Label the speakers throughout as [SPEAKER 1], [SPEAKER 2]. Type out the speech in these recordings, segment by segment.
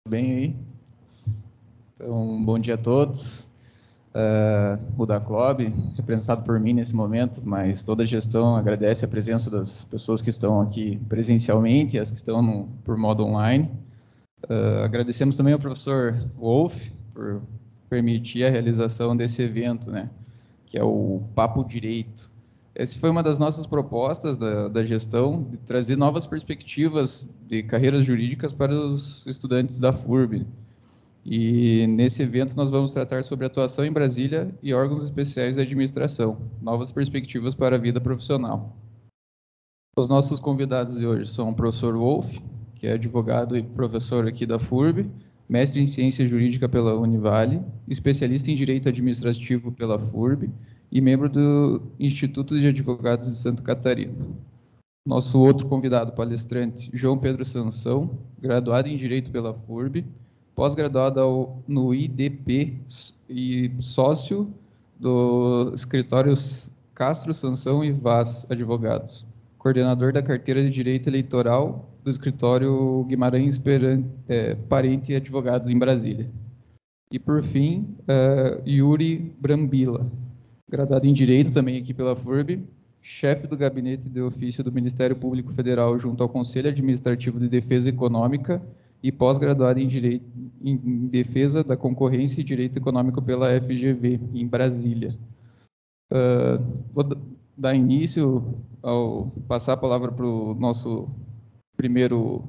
[SPEAKER 1] Bem aí? Então, bom dia a todos. O DaClob, representado por mim nesse momento, mas toda a gestão agradece a presença das pessoas que estão aqui presencialmente e as que estão por modo online. Agradecemos também ao professor Wolff por permitir a realização desse evento, né, que é o Papo Direito. Essa foi uma das nossas propostas da gestão, de trazer novas perspectivas de carreiras jurídicas para os estudantes da FURB. E nesse evento nós vamos tratar sobre atuação em Brasília e órgãos especiais da administração, novas perspectivas para a vida profissional. Os nossos convidados de hoje são o professor Wolff, que é advogado e professor aqui da FURB, mestre em ciência jurídica pela Univale, especialista em direito administrativo pela FURB e membro do Instituto de Advogados de Santa Catarina. Nosso outro convidado palestrante, João Pedro Sansão, graduado em direito pela FURB, pós-graduado no IDP e sócio do escritório Castro, Sansão e Vaz Advogados, coordenador da carteira de Direito Eleitoral do escritório Guimarães Parente Advogados em Brasília. E, por fim, Yuri Brambila, graduado em Direito também aqui pela FURB, chefe do Gabinete de Ofício do Ministério Público Federal junto ao Conselho Administrativo de Defesa Econômica e pós-graduado em Direito em Defesa da Concorrência e Direito Econômico pela FGV, em Brasília. Vou dar início ao passar a palavra para o nosso primeiro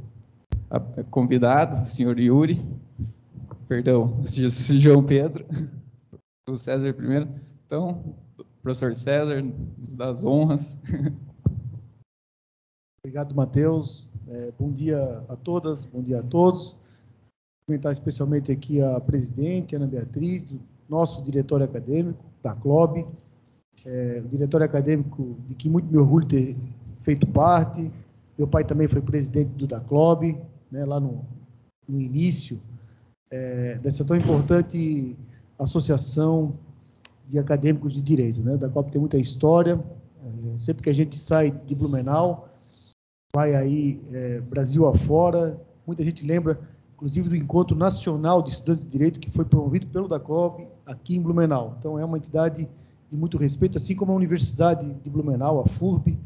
[SPEAKER 1] convidado, o senhor Yuri, perdão, João Pedro, o César primeiro. Então, professor César, das honras.
[SPEAKER 2] Obrigado, Matheus. Bom dia a todas, bom dia a todos. Comentar especialmente aqui a presidente, Ana Beatriz, do nosso diretório acadêmico, DaClob, o diretório acadêmico de que muito me orgulho ter feito parte. Meu pai também foi presidente do DaClob, né, lá no início dessa tão importante associação de acadêmicos de direito, né? O DaClob tem muita história. Sempre que a gente sai de Blumenau, vai aí Brasil afora, muita gente lembra, inclusive, do Encontro Nacional de Estudantes de Direito, que foi promovido pelo DaClob aqui em Blumenau. Então, é uma entidade de muito respeito, assim como a Universidade de Blumenau, a FURB,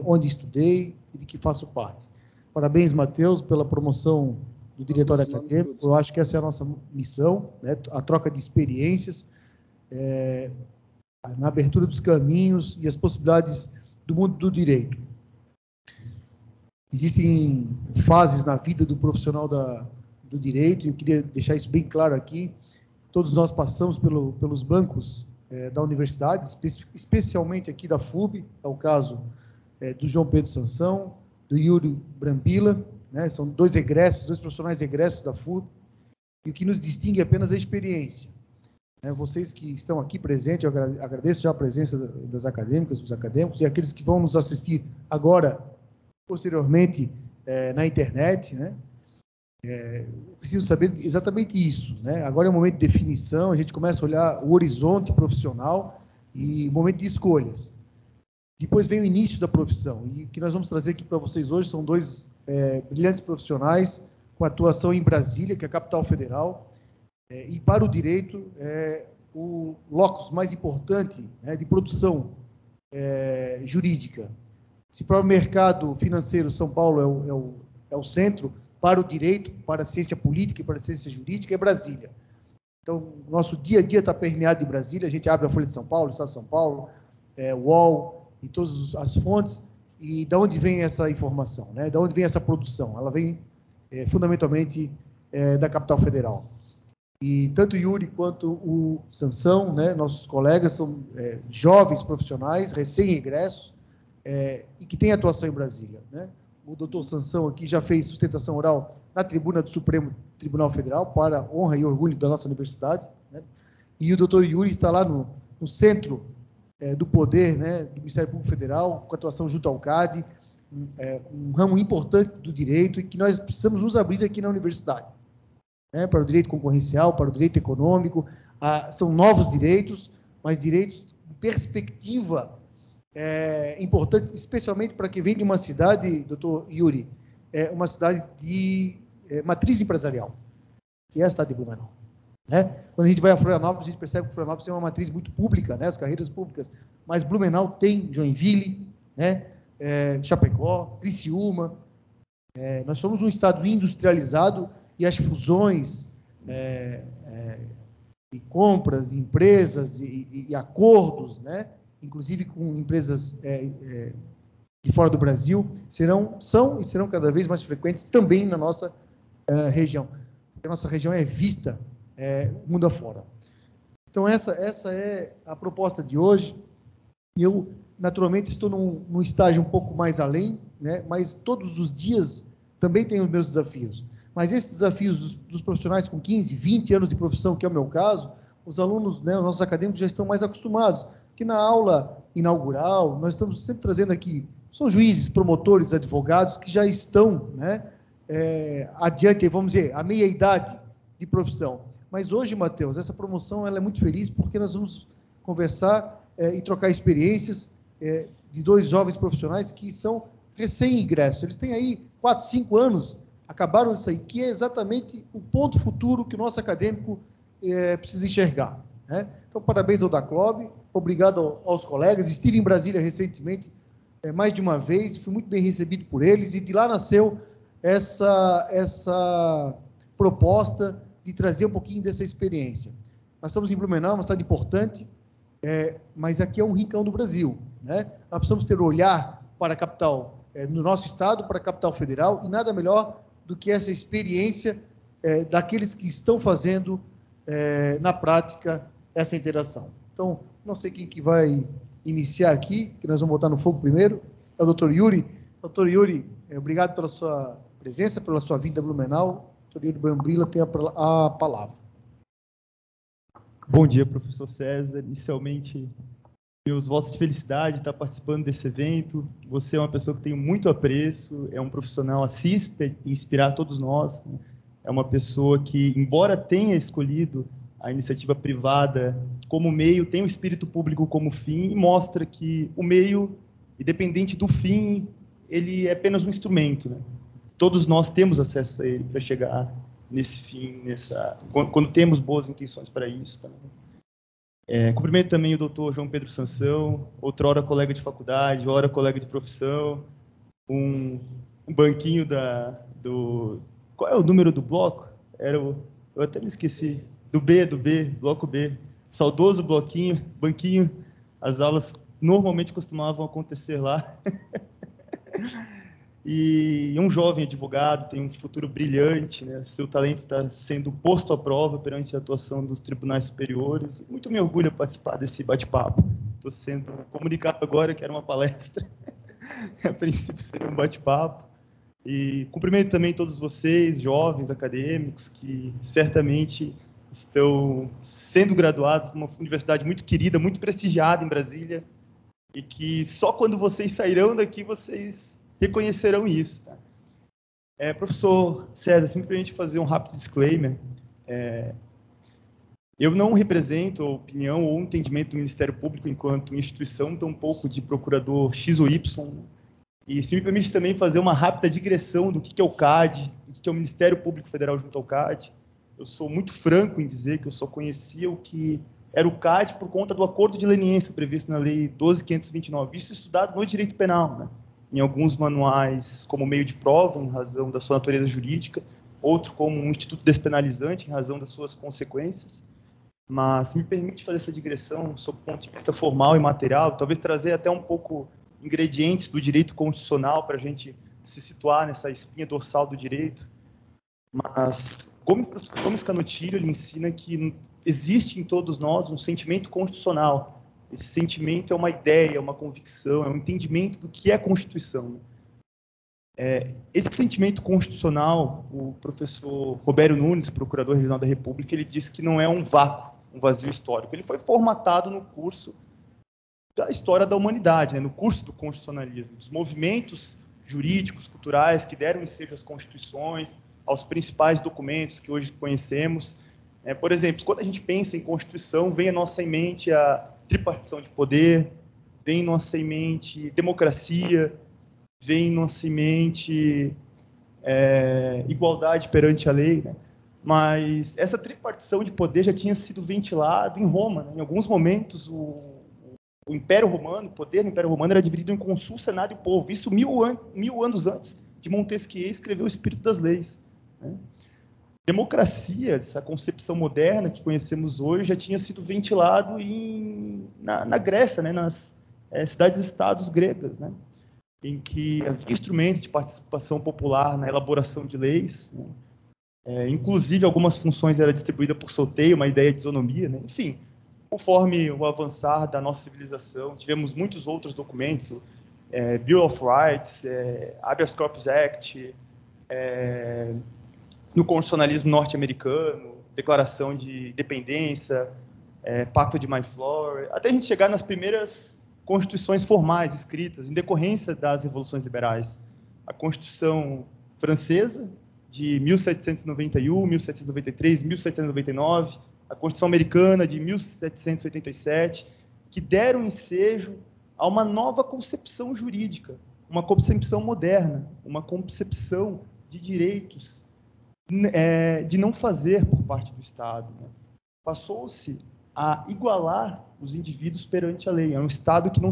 [SPEAKER 2] onde estudei e de que faço parte. Parabéns, Matheus, pela promoção do diretório acadêmico. Eu acho que essa é a nossa missão, né? A troca de experiências, na abertura dos caminhos e as possibilidades do mundo do direito. Existem fases na vida do profissional do direito, e eu queria deixar isso bem claro aqui. Todos nós passamos pelos bancos da universidade, especialmente aqui da FURB, é o caso do João Pedro Sansão, do Yuri Brambila, né? São dois profissionais egressos da FURB, e o que nos distingue é apenas a experiência. Vocês que estão aqui presentes, eu agradeço já a presença das acadêmicas, dos acadêmicos, e aqueles que vão nos assistir agora, posteriormente, na internet, né? Preciso saber exatamente isso, né? Agora é o momento de definição, a gente começa a olhar o horizonte profissional e o momento de escolhas. Depois vem o início da profissão, e o que nós vamos trazer aqui para vocês hoje são dois brilhantes profissionais com atuação em Brasília, que é a capital federal, e para o direito, o locus mais importante, né, de produção jurídica. Se para o mercado financeiro São Paulo é o centro, para o direito, para a ciência política e para a ciência jurídica é Brasília. Então, nosso dia a dia está permeado de Brasília, a gente abre a Folha de São Paulo, Estado de São Paulo, UOL e todas as fontes, e de onde vem essa informação, né? De onde vem essa produção? Ela vem fundamentalmente da capital federal. E tanto o Yuri quanto o Sansão, né, nossos colegas, são jovens profissionais, recém-egressos, e que têm atuação em Brasília, né? O doutor Sansão aqui já fez sustentação oral na tribuna do Supremo Tribunal Federal, para honra e orgulho da nossa universidade, né? E o doutor Yuri está lá no centro do poder, né, do Ministério Público Federal, com atuação junto ao CAD, um ramo importante do direito, e que nós precisamos nos abrir aqui na universidade, né, para o direito concorrencial, para o direito econômico. São novos direitos, mas direitos de perspectiva importantes, especialmente para quem vem de uma cidade, doutor Yuri, uma cidade de matriz empresarial, que é a cidade de Blumenau. Né? Quando a gente vai a Florianópolis, a gente percebe que Florianópolis tem uma matriz muito pública, né? As carreiras públicas, mas Blumenau tem Joinville, né? Chapecó, Criciúma. Nós somos um estado industrializado e as fusões e compras, empresas e acordos, né? Inclusive com empresas de fora do Brasil, são e serão cada vez mais frequentes também na nossa região. Porque a nossa região é vista mundo afora. Então, essa é a proposta de hoje. Eu, naturalmente, estou num estágio um pouco mais além, né? Mas todos os dias também tenho os meus desafios. Mas esses desafios dos profissionais com 15, 20 anos de profissão, que é o meu caso, os alunos, né, os nossos acadêmicos já estão mais acostumados. Porque na aula inaugural, nós estamos sempre trazendo aqui, são juízes, promotores, advogados, que já estão, né, adiante, vamos dizer, a meia-idade de profissão. Mas hoje, Matheus, essa promoção ela é muito feliz porque nós vamos conversar e trocar experiências de dois jovens profissionais que são recém-ingressos. Eles têm aí 4, 5 anos, acabaram de sair, que é exatamente o ponto futuro que o nosso acadêmico precisa enxergar. Né? Então, parabéns ao DACLOB, obrigado aos colegas. Estive em Brasília recentemente, mais de uma vez, fui muito bem recebido por eles, e de lá nasceu essa proposta de trazer um pouquinho dessa experiência. Nós estamos em Blumenau, uma cidade importante, mas aqui é um rincão do Brasil. Né? Nós precisamos ter um olhar para a capital, no nosso estado, para a capital federal, e nada melhor do que essa experiência daqueles que estão fazendo na prática essa interação. Então, não sei quem que vai iniciar aqui, que nós vamos botar no fogo primeiro, é o Dr. Yuri. Dr. Yuri, obrigado pela sua presença, pela sua vinda a Blumenau. Dr. Yuri Bambrila tem a palavra.
[SPEAKER 3] Bom dia, professor César. Inicialmente, meus votos de felicidade de estar participando desse evento. Você é uma pessoa que tenho muito apreço, é um profissional a se inspirar a todos nós. Né? É uma pessoa que, embora tenha escolhido a iniciativa privada como meio, tem o espírito público como fim e mostra que o meio, independente do fim, ele é apenas um instrumento. Né? Todos nós temos acesso a ele para chegar nesse fim, quando temos boas intenções para isso. Também. Cumprimento também o doutor João Pedro Sansão, outrora colega de faculdade, ora colega de profissão, um banquinho do... Qual é o número do bloco? Eu até me esqueci. Do B, bloco B. Saudoso banquinho. As aulas normalmente costumavam acontecer lá. E um jovem advogado, tem um futuro brilhante, né? Seu talento está sendo posto à prova perante a atuação dos tribunais superiores. Muito me orgulho participar desse bate-papo. Estou sendo comunicado agora que era uma palestra. A princípio seria um bate-papo. E cumprimento também todos vocês, jovens, acadêmicos, que certamente estão sendo graduados numa universidade muito querida, muito prestigiada em Brasília, e que só quando vocês sairão daqui, vocês reconhecerão isso. Tá? Professor César, se me permite fazer um rápido disclaimer. Eu não represento a opinião ou entendimento do Ministério Público enquanto instituição, tampouco de procurador X ou Y. E se me permite também fazer uma rápida digressão do que é o CAD, do que é o Ministério Público Federal junto ao CAD. Eu sou muito franco em dizer que eu só conhecia o que era o CAD por conta do acordo de leniência previsto na Lei 12.529. Isso estudado no direito penal, né? Em alguns manuais como meio de prova, em razão da sua natureza jurídica, outro como um instituto despenalizante, em razão das suas consequências. Mas me permite fazer essa digressão sob o ponto de vista formal e material, talvez trazer até um pouco ingredientes do direito constitucional para a gente se situar nessa espinha dorsal do direito. Mas Gomes Canottilho, ele ensina que existe em todos nós um sentimento constitucional. Esse sentimento é uma ideia, uma convicção, é um entendimento do que é a Constituição. Esse sentimento constitucional, o professor Robério Nunes, procurador regional da República, ele disse que não é um vácuo, um vazio histórico. Ele foi formatado no curso da história da humanidade, né, no curso do constitucionalismo, dos movimentos jurídicos, culturais que deram ensejo às constituições, aos principais documentos que hoje conhecemos. Por exemplo, quando a gente pensa em Constituição, vem à nossa mente a tripartição de poder, vem à nossa mente democracia, vem à nossa mente igualdade perante a lei, né? Mas essa tripartição de poder já tinha sido ventilado em Roma, né? Em alguns momentos, o Império Romano, o poder do Império Romano era dividido em consul, senado e povo. Isso 1000 anos antes de Montesquieu escrever o Espírito das Leis, né? Democracia, essa concepção moderna que conhecemos hoje, já tinha sido ventilado na Grécia, né? Nas cidades-estados gregas, né? Em que havia instrumentos de participação popular na elaboração de leis, né? Inclusive, algumas funções eram distribuídas por sorteio, uma ideia de isonomia, né? Enfim, conforme o avançar da nossa civilização, tivemos muitos outros documentos, Bill of Rights, Habeas Corpus Act, no constitucionalismo norte-americano, Declaração de Independência, Pacto de Mayflower, até a gente chegar nas primeiras constituições formais escritas, em decorrência das revoluções liberais. A Constituição Francesa, de 1791, 1793, 1799, a Constituição Americana, de 1787, que deram ensejo a uma nova concepção jurídica, uma concepção moderna, uma concepção de direitos de não fazer por parte do Estado, né? Passou-se a igualar os indivíduos perante a lei. É um Estado que não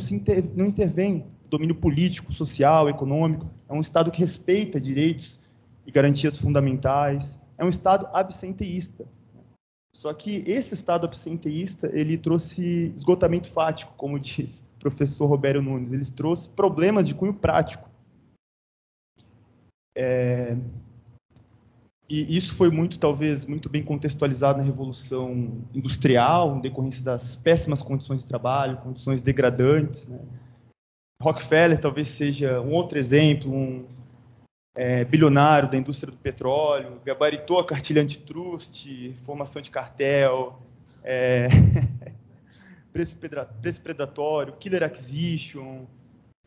[SPEAKER 3] intervém no domínio político, social, econômico. É um Estado que respeita direitos e garantias fundamentais. É um Estado absenteísta. Só que esse Estado absenteísta, ele trouxe esgotamento fático, como diz o professor Robério Nunes. Ele trouxe problemas de cunho prático. E isso foi talvez, muito bem contextualizado na Revolução Industrial, em decorrência das péssimas condições de trabalho, condições degradantes, né? Rockefeller talvez seja um outro exemplo, bilionário da indústria do petróleo, gabaritou a cartilha antitrust, formação de cartel, preço predatório, killer acquisition,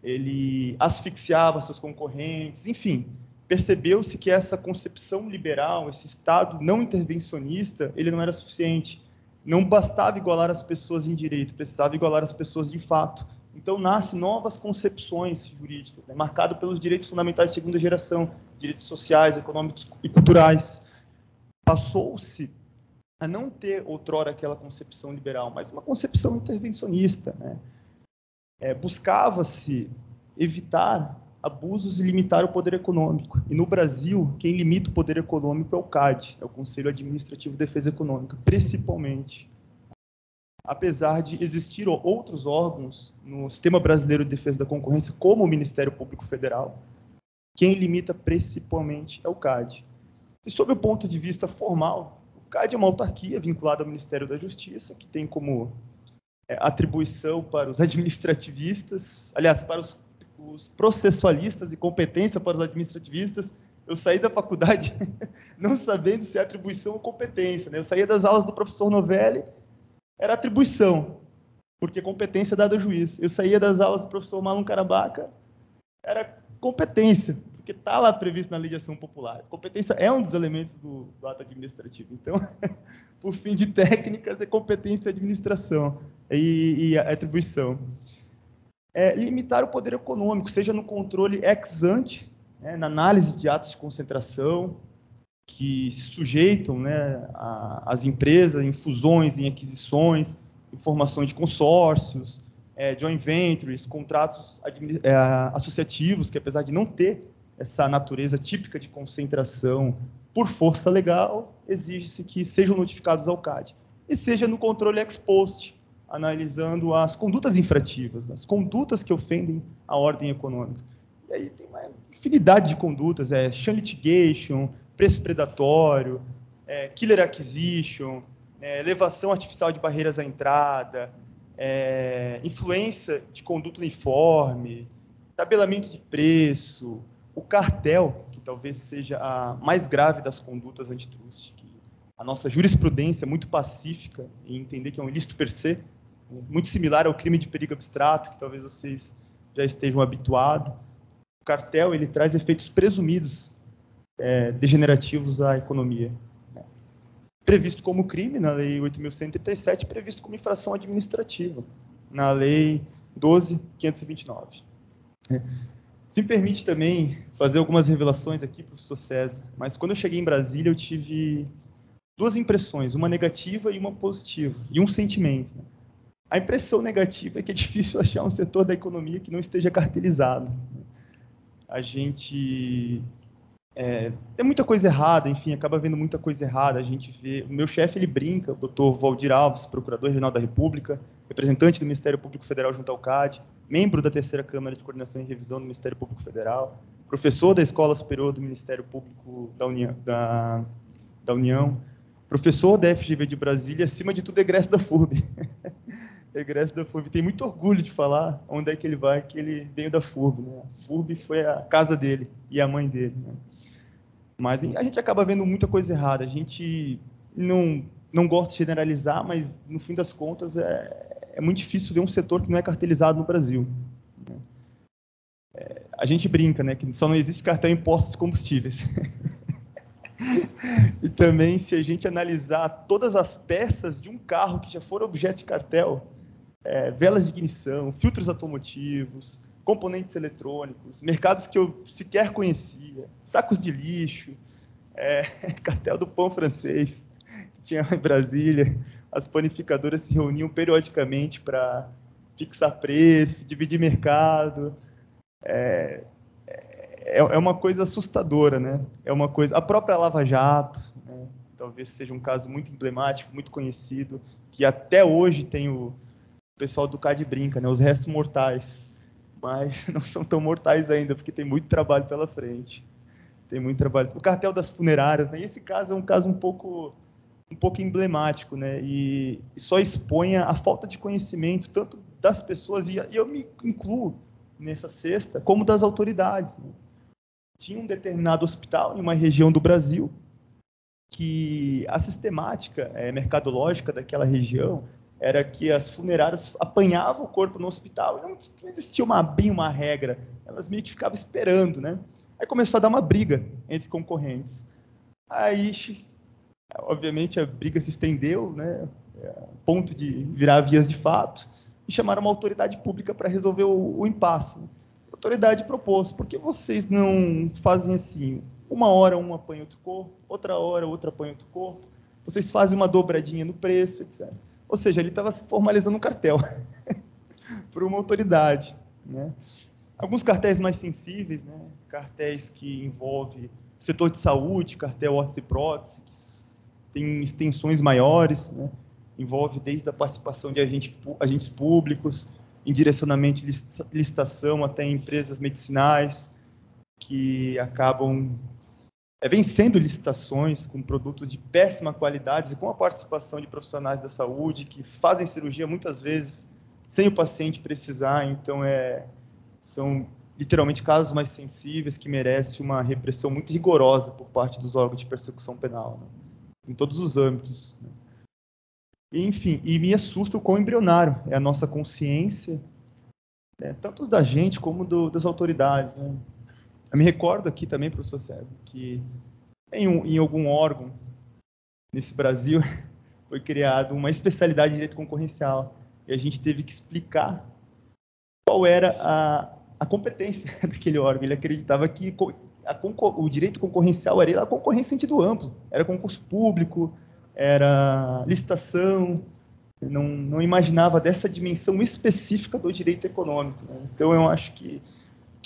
[SPEAKER 3] ele asfixiava seus concorrentes, enfim. Percebeu-se que essa concepção liberal, esse Estado não intervencionista, ele não era suficiente. Não bastava igualar as pessoas em direito, precisava igualar as pessoas de fato. Então, nascem novas concepções jurídicas, né, marcadas pelos direitos fundamentais de segunda geração, direitos sociais, econômicos e culturais. Passou-se a não ter, outrora, aquela concepção liberal, mas uma concepção intervencionista, né? Buscava-se evitar abusos e limitar o poder econômico. E no Brasil, quem limita o poder econômico é o CAD, é o Conselho Administrativo de Defesa Econômica, principalmente. Apesar de existir outros órgãos no Sistema Brasileiro de Defesa da Concorrência, como o Ministério Público Federal, quem limita principalmente é o CAD. E sob o ponto de vista formal, o CAD é uma autarquia vinculada ao Ministério da Justiça, que tem como atribuição para os administrativistas, aliás, para os processualistas e competência para os administrativistas. Eu saí da faculdade não sabendo se é atribuição ou competência, né? Eu saía das aulas do professor Novelli, era atribuição, porque competência é dada ao juiz. Eu saía das aulas do professor Marlon Carabaca, era competência, porque está lá previsto na Lei de Ação Popular. Competência é um dos elementos do ato administrativo. Então, por fim de técnicas, é competência e administração e atribuição. Limitar o poder econômico, seja no controle ex ante, né, na análise de atos de concentração, que se sujeitam, né, às empresas, em fusões, em aquisições, em formação de consórcios, joint ventures, contratos associativos, que apesar de não ter essa natureza típica de concentração por força legal, exige-se que sejam notificados ao CAD. E seja no controle ex post, analisando as condutas infrativas, as condutas que ofendem a ordem econômica. E aí tem uma infinidade de condutas, sham litigation, preço predatório, killer acquisition, elevação artificial de barreiras à entrada, influência de conduta uniforme, tabelamento de preço, o cartel, que talvez seja a mais grave das condutas antitrust, que a nossa jurisprudência é muito pacífica em entender que é um ilícito per se, muito similar ao crime de perigo abstrato, que talvez vocês já estejam habituados. O cartel, ele traz efeitos presumidos degenerativos à economia. Previsto como crime na Lei 8.137, previsto como infração administrativa na Lei 12.529. Se me permite também fazer algumas revelações aqui, professor César, mas quando eu cheguei em Brasília, eu tive duas impressões, uma negativa e uma positiva, e um sentimento. A impressão negativa é que é difícil achar um setor da economia que não esteja cartelizado. A gente tem muita coisa errada, enfim, acaba vendo muita coisa errada. A gente vê, o meu chefe, ele brinca, o doutor Valdir Alves, procurador regional da República, representante do Ministério Público Federal junto ao CAD, membro da terceira Câmara de Coordenação e Revisão do Ministério Público Federal, professor da Escola Superior do Ministério Público da União, professor da FGV de Brasília, acima de tudo, egresso da FURB. Egresso da FURB. Tem muito orgulho de falar onde é que ele vai, que ele veio da FURB. Né? A FURB foi a casa dele e a mãe dele. Né? Mas a gente acaba vendo muita coisa errada. A gente não gosta de generalizar, mas, no fim das contas, é muito difícil ver um setor que não é cartelizado no Brasil. A gente brinca, né, que só não existe cartel em postos de combustíveis. E também, se a gente analisar todas as peças de um carro que já foram objeto de cartel, velas de ignição, filtros automotivos, componentes eletrônicos, mercados que eu sequer conhecia, sacos de lixo, cartel do pão francês, que tinha em Brasília, as panificadoras se reuniam periodicamente para fixar preço, dividir mercado. É uma coisa assustadora, né? É uma coisa. A própria Lava Jato, né? Talvez seja um caso muito emblemático, muito conhecido, que até hoje tem o pessoal do CAD brinca, né? Os restos mortais, mas não são tão mortais ainda, porque tem muito trabalho pela frente. Tem muito trabalho. O cartel das funerárias, né? E esse caso é um caso um pouco emblemático, né? E só expõe a falta de conhecimento tanto das pessoas, e eu me incluo nessa cesta, como das autoridades, né? Tinha um determinado hospital em uma região do Brasil que a sistemática mercadológica daquela região era que as funerárias apanhavam o corpo no hospital e não existia bem uma regra, elas meio que ficavam esperando, né? Aí começou a dar uma briga entre concorrentes. Aí, obviamente, a briga se estendeu, né, a ponto de virar vias de fato, e chamaram uma autoridade pública para resolver o impasse. A autoridade propôs: por que vocês não fazem assim? Uma hora um apanha outro corpo, outra hora outro apanha outro corpo, vocês fazem uma dobradinha no preço, etc. Ou seja, ele estava formalizando um cartel por uma autoridade, né? Alguns cartéis mais sensíveis, né? Cartéis que envolvem o setor de saúde, cartel órtese e prótese, que tem extensões maiores, né? Envolve desde a participação de agentes públicos, em direcionamento de licitação até empresas medicinais, que acabam vencendo licitações com produtos de péssima qualidade e com a participação de profissionais da saúde que fazem cirurgia muitas vezes sem o paciente precisar. Então, são literalmente casos mais sensíveis que merecem uma repressão muito rigorosa por parte dos órgãos de persecução penal, né? Em todos os âmbitos, né? Enfim, e me assusta o quão embrionário é a nossa consciência, né, tanto da gente como das autoridades, né? Eu me recordo aqui também, professor César, que em algum órgão nesse Brasil foi criada uma especialidade de direito concorrencial e a gente teve que explicar qual era a competência daquele órgão. Ele acreditava que o direito concorrencial era a concorrência em sentido amplo, era concurso público, era licitação, não imaginava dessa dimensão específica do direito econômico, né? Então, eu acho que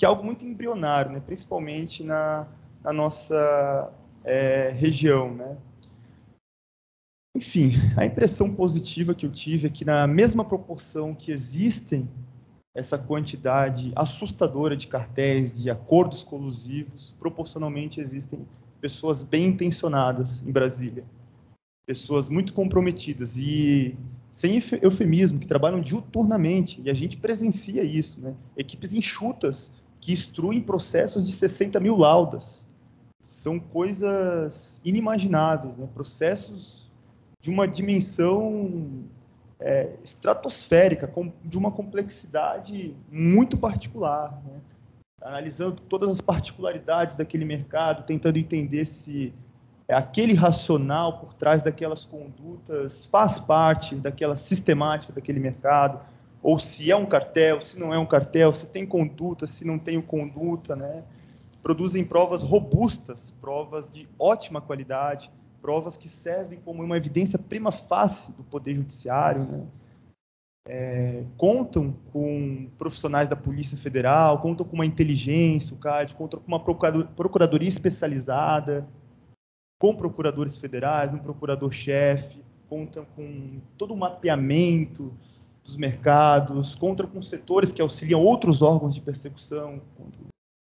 [SPEAKER 3] é algo muito embrionário, né? Principalmente na nossa região, né? Enfim, a impressão positiva que eu tive é que, na mesma proporção que existem essa quantidade assustadora de cartéis, de acordos colusivos, proporcionalmente existem pessoas bem intencionadas em Brasília, pessoas muito comprometidas e, sem eufemismo, que trabalham diuturnamente, e a gente presencia isso, né? Equipes enxutas que instruem processos de 60 mil laudas. São coisas inimagináveis, né? Processos de uma dimensão estratosférica, de uma complexidade muito particular, né? Analisando todas as particularidades daquele mercado, tentando entender se aquele racional por trás daquelas condutas faz parte daquela sistemática daquele mercado, ou se é um cartel, se não é um cartel, se tem conduta, se não tem conduta, né? Produzem provas robustas, provas de ótima qualidade, provas que servem como uma evidência prima facie do Poder Judiciário, né? Contam com profissionais da Polícia Federal, contam com uma inteligência, o CAD, contam com uma procuradoria especializada, com procuradores federais, um procurador-chefe, contam com todo o mapeamento dos mercados, contam com setores que auxiliam outros órgãos de persecução,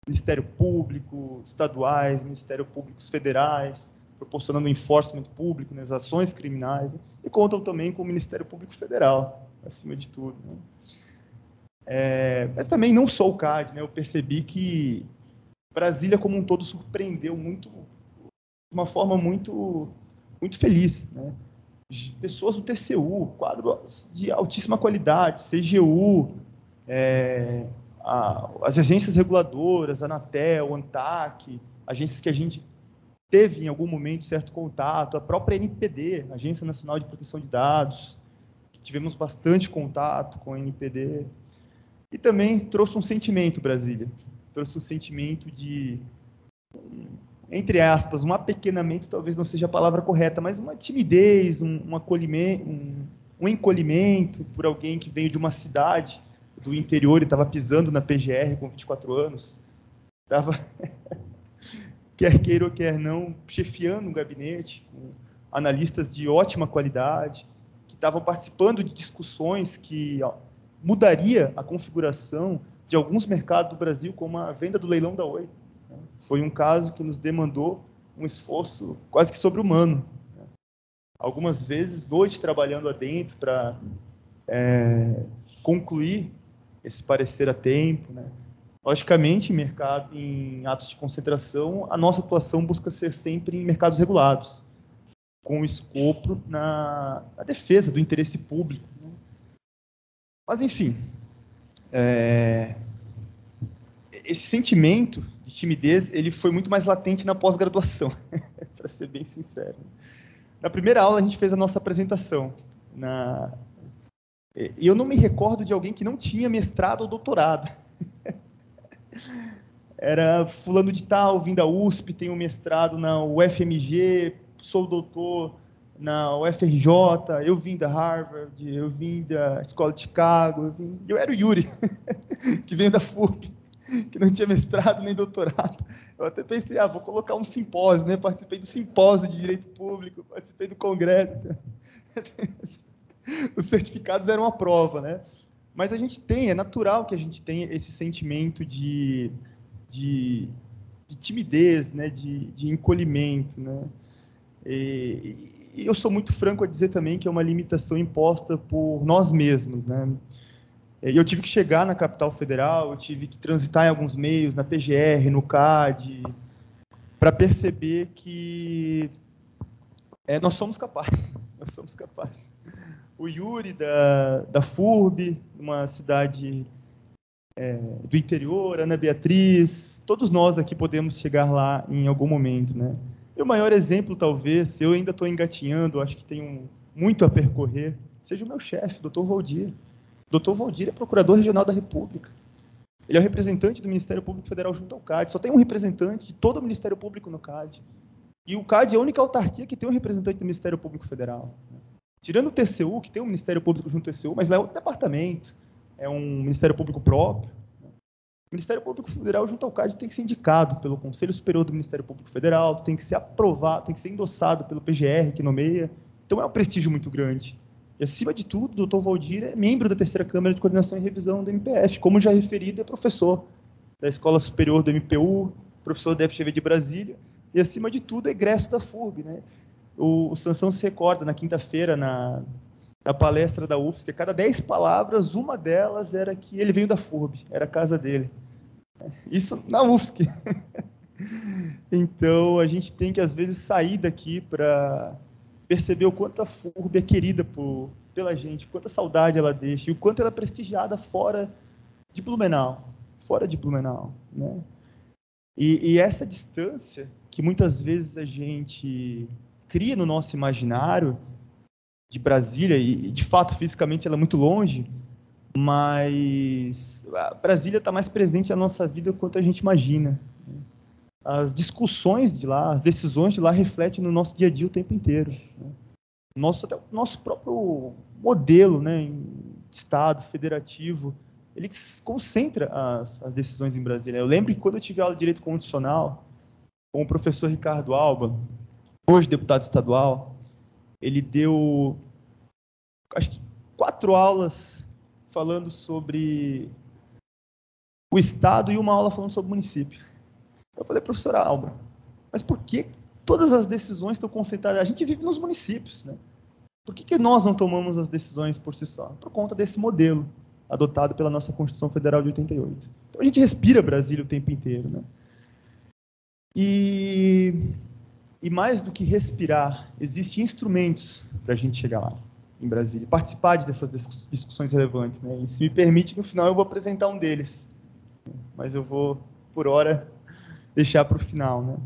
[SPEAKER 3] Ministério Público, estaduais, Ministério Públicos federais, proporcionando enforcement público nas ações criminais, e contam também com o Ministério Público Federal, acima de tudo, né? Mas também não só o CAD, né? Eu percebi que Brasília como um todo surpreendeu muito, de uma forma muito, muito feliz, né? Pessoas do TCU, quadros de altíssima qualidade, CGU, as agências reguladoras, a Anatel, ANTAC, agências que a gente teve em algum momento certo contato, a própria NPD, Agência Nacional de Proteção de Dados, que tivemos bastante contato com a NPD, e também trouxe um sentimento, Brasília, trouxe um sentimento de, entre aspas, um apequenamento, talvez não seja a palavra correta, mas uma timidez, um acolhimento, um encolhimento por alguém que veio de uma cidade do interior e estava pisando na PGR com 24 anos, estava, quer queira ou quer não, chefiando um gabinete, com analistas de ótima qualidade, que estavam participando de discussões que mudaria a configuração de alguns mercados do Brasil, como a venda do leilão da Oi. Foi um caso que nos demandou um esforço quase que sobre-humano. Algumas vezes, noite trabalhando adentro para concluir esse parecer a tempo, né? Logicamente, em atos de concentração, a nossa atuação busca ser sempre em mercados regulados, com escopo na defesa do interesse público, né? Mas, enfim, esse sentimento de timidez, ele foi muito mais latente na pós-graduação, para ser bem sincero. Na primeira aula, a gente fez a nossa apresentação. E eu não me recordo de alguém que não tinha mestrado ou doutorado. Era fulano de tal, vim da USP, tenho mestrado na UFMG, sou doutor na UFRJ, eu vim da Harvard, eu vim da Escola de Chicago, eu era o Yuri, que veio da FURB, que não tinha mestrado nem doutorado. Eu até pensei, vou colocar um simpósio, né? Participei do simpósio de Direito Público, participei do congresso. Os certificados eram a prova, né? Mas a gente é natural que a gente tenha esse sentimento de timidez, né? De encolhimento, né? E eu sou muito franco a dizer também que é uma limitação imposta por nós mesmos, né? Eu tive que chegar na capital federal, eu tive que transitar em alguns meios, na PGR, no CAD, para perceber que nós somos capazes, nós somos capazes. O Yuri da FURB, uma cidade do interior, Ana Beatriz, todos nós aqui podemos chegar lá em algum momento, né? E o maior exemplo, talvez, eu ainda estou engatinhando, acho que tenho muito a percorrer, seja o meu chefe, Dr. Valdir. Dr. Valdir é procurador regional da República. Ele é o representante do Ministério Público Federal junto ao CAD. Só tem um representante de todo o Ministério Público no CAD. E o CAD é a única autarquia que tem um representante do Ministério Público Federal. Tirando o TCU, que tem um Ministério Público junto ao TCU, mas lá é outro departamento, é um Ministério Público próprio. O Ministério Público Federal junto ao CAD tem que ser indicado pelo Conselho Superior do Ministério Público Federal, tem que ser aprovado, tem que ser endossado pelo PGR, que nomeia. Então é um prestígio muito grande. E, acima de tudo, o Dr. Valdir é membro da terceira Câmara de Coordenação e Revisão do MPF. Como já referido, é professor da Escola Superior do MPU, professor da FGV de Brasília, e, acima de tudo, é egresso da FURB, né? O Sansão se recorda, na quinta-feira, na palestra da UFSC, a cada 10 palavras, uma delas era que ele veio da FURB, era a casa dele. Isso na UFSC. Então, a gente tem que, às vezes, sair daqui para perceber o quanto a FURB é querida pela gente, quanta saudade ela deixa, e o quanto ela é prestigiada fora de Blumenau, né? E essa distância que muitas vezes a gente cria no nosso imaginário de Brasília, e de fato, fisicamente, ela é muito longe, mas Brasília está mais presente na nossa vida quanto a gente imagina. As discussões de lá, as decisões de lá refletem no nosso dia a dia o tempo inteiro. Até o nosso próprio modelo, né, de Estado federativo, ele concentra as decisões em Brasília. Eu lembro que quando eu tive aula de Direito Constitucional, com o professor Ricardo Alba, hoje deputado estadual, ele deu, acho que 4 aulas falando sobre o Estado e uma aula falando sobre o município. Eu falei, professora Alba, mas por que todas as decisões estão concentradas? A gente vive nos municípios, né? Por que nós não tomamos as decisões por si só? Por conta desse modelo adotado pela nossa Constituição Federal de 88. Então a gente respira Brasília o tempo inteiro, né? E mais do que respirar, existem instrumentos para a gente chegar lá, em Brasília, participar dessas discussões relevantes, né? E se me permite, no final eu vou apresentar um deles, mas eu vou, por hora, deixar para o final, né?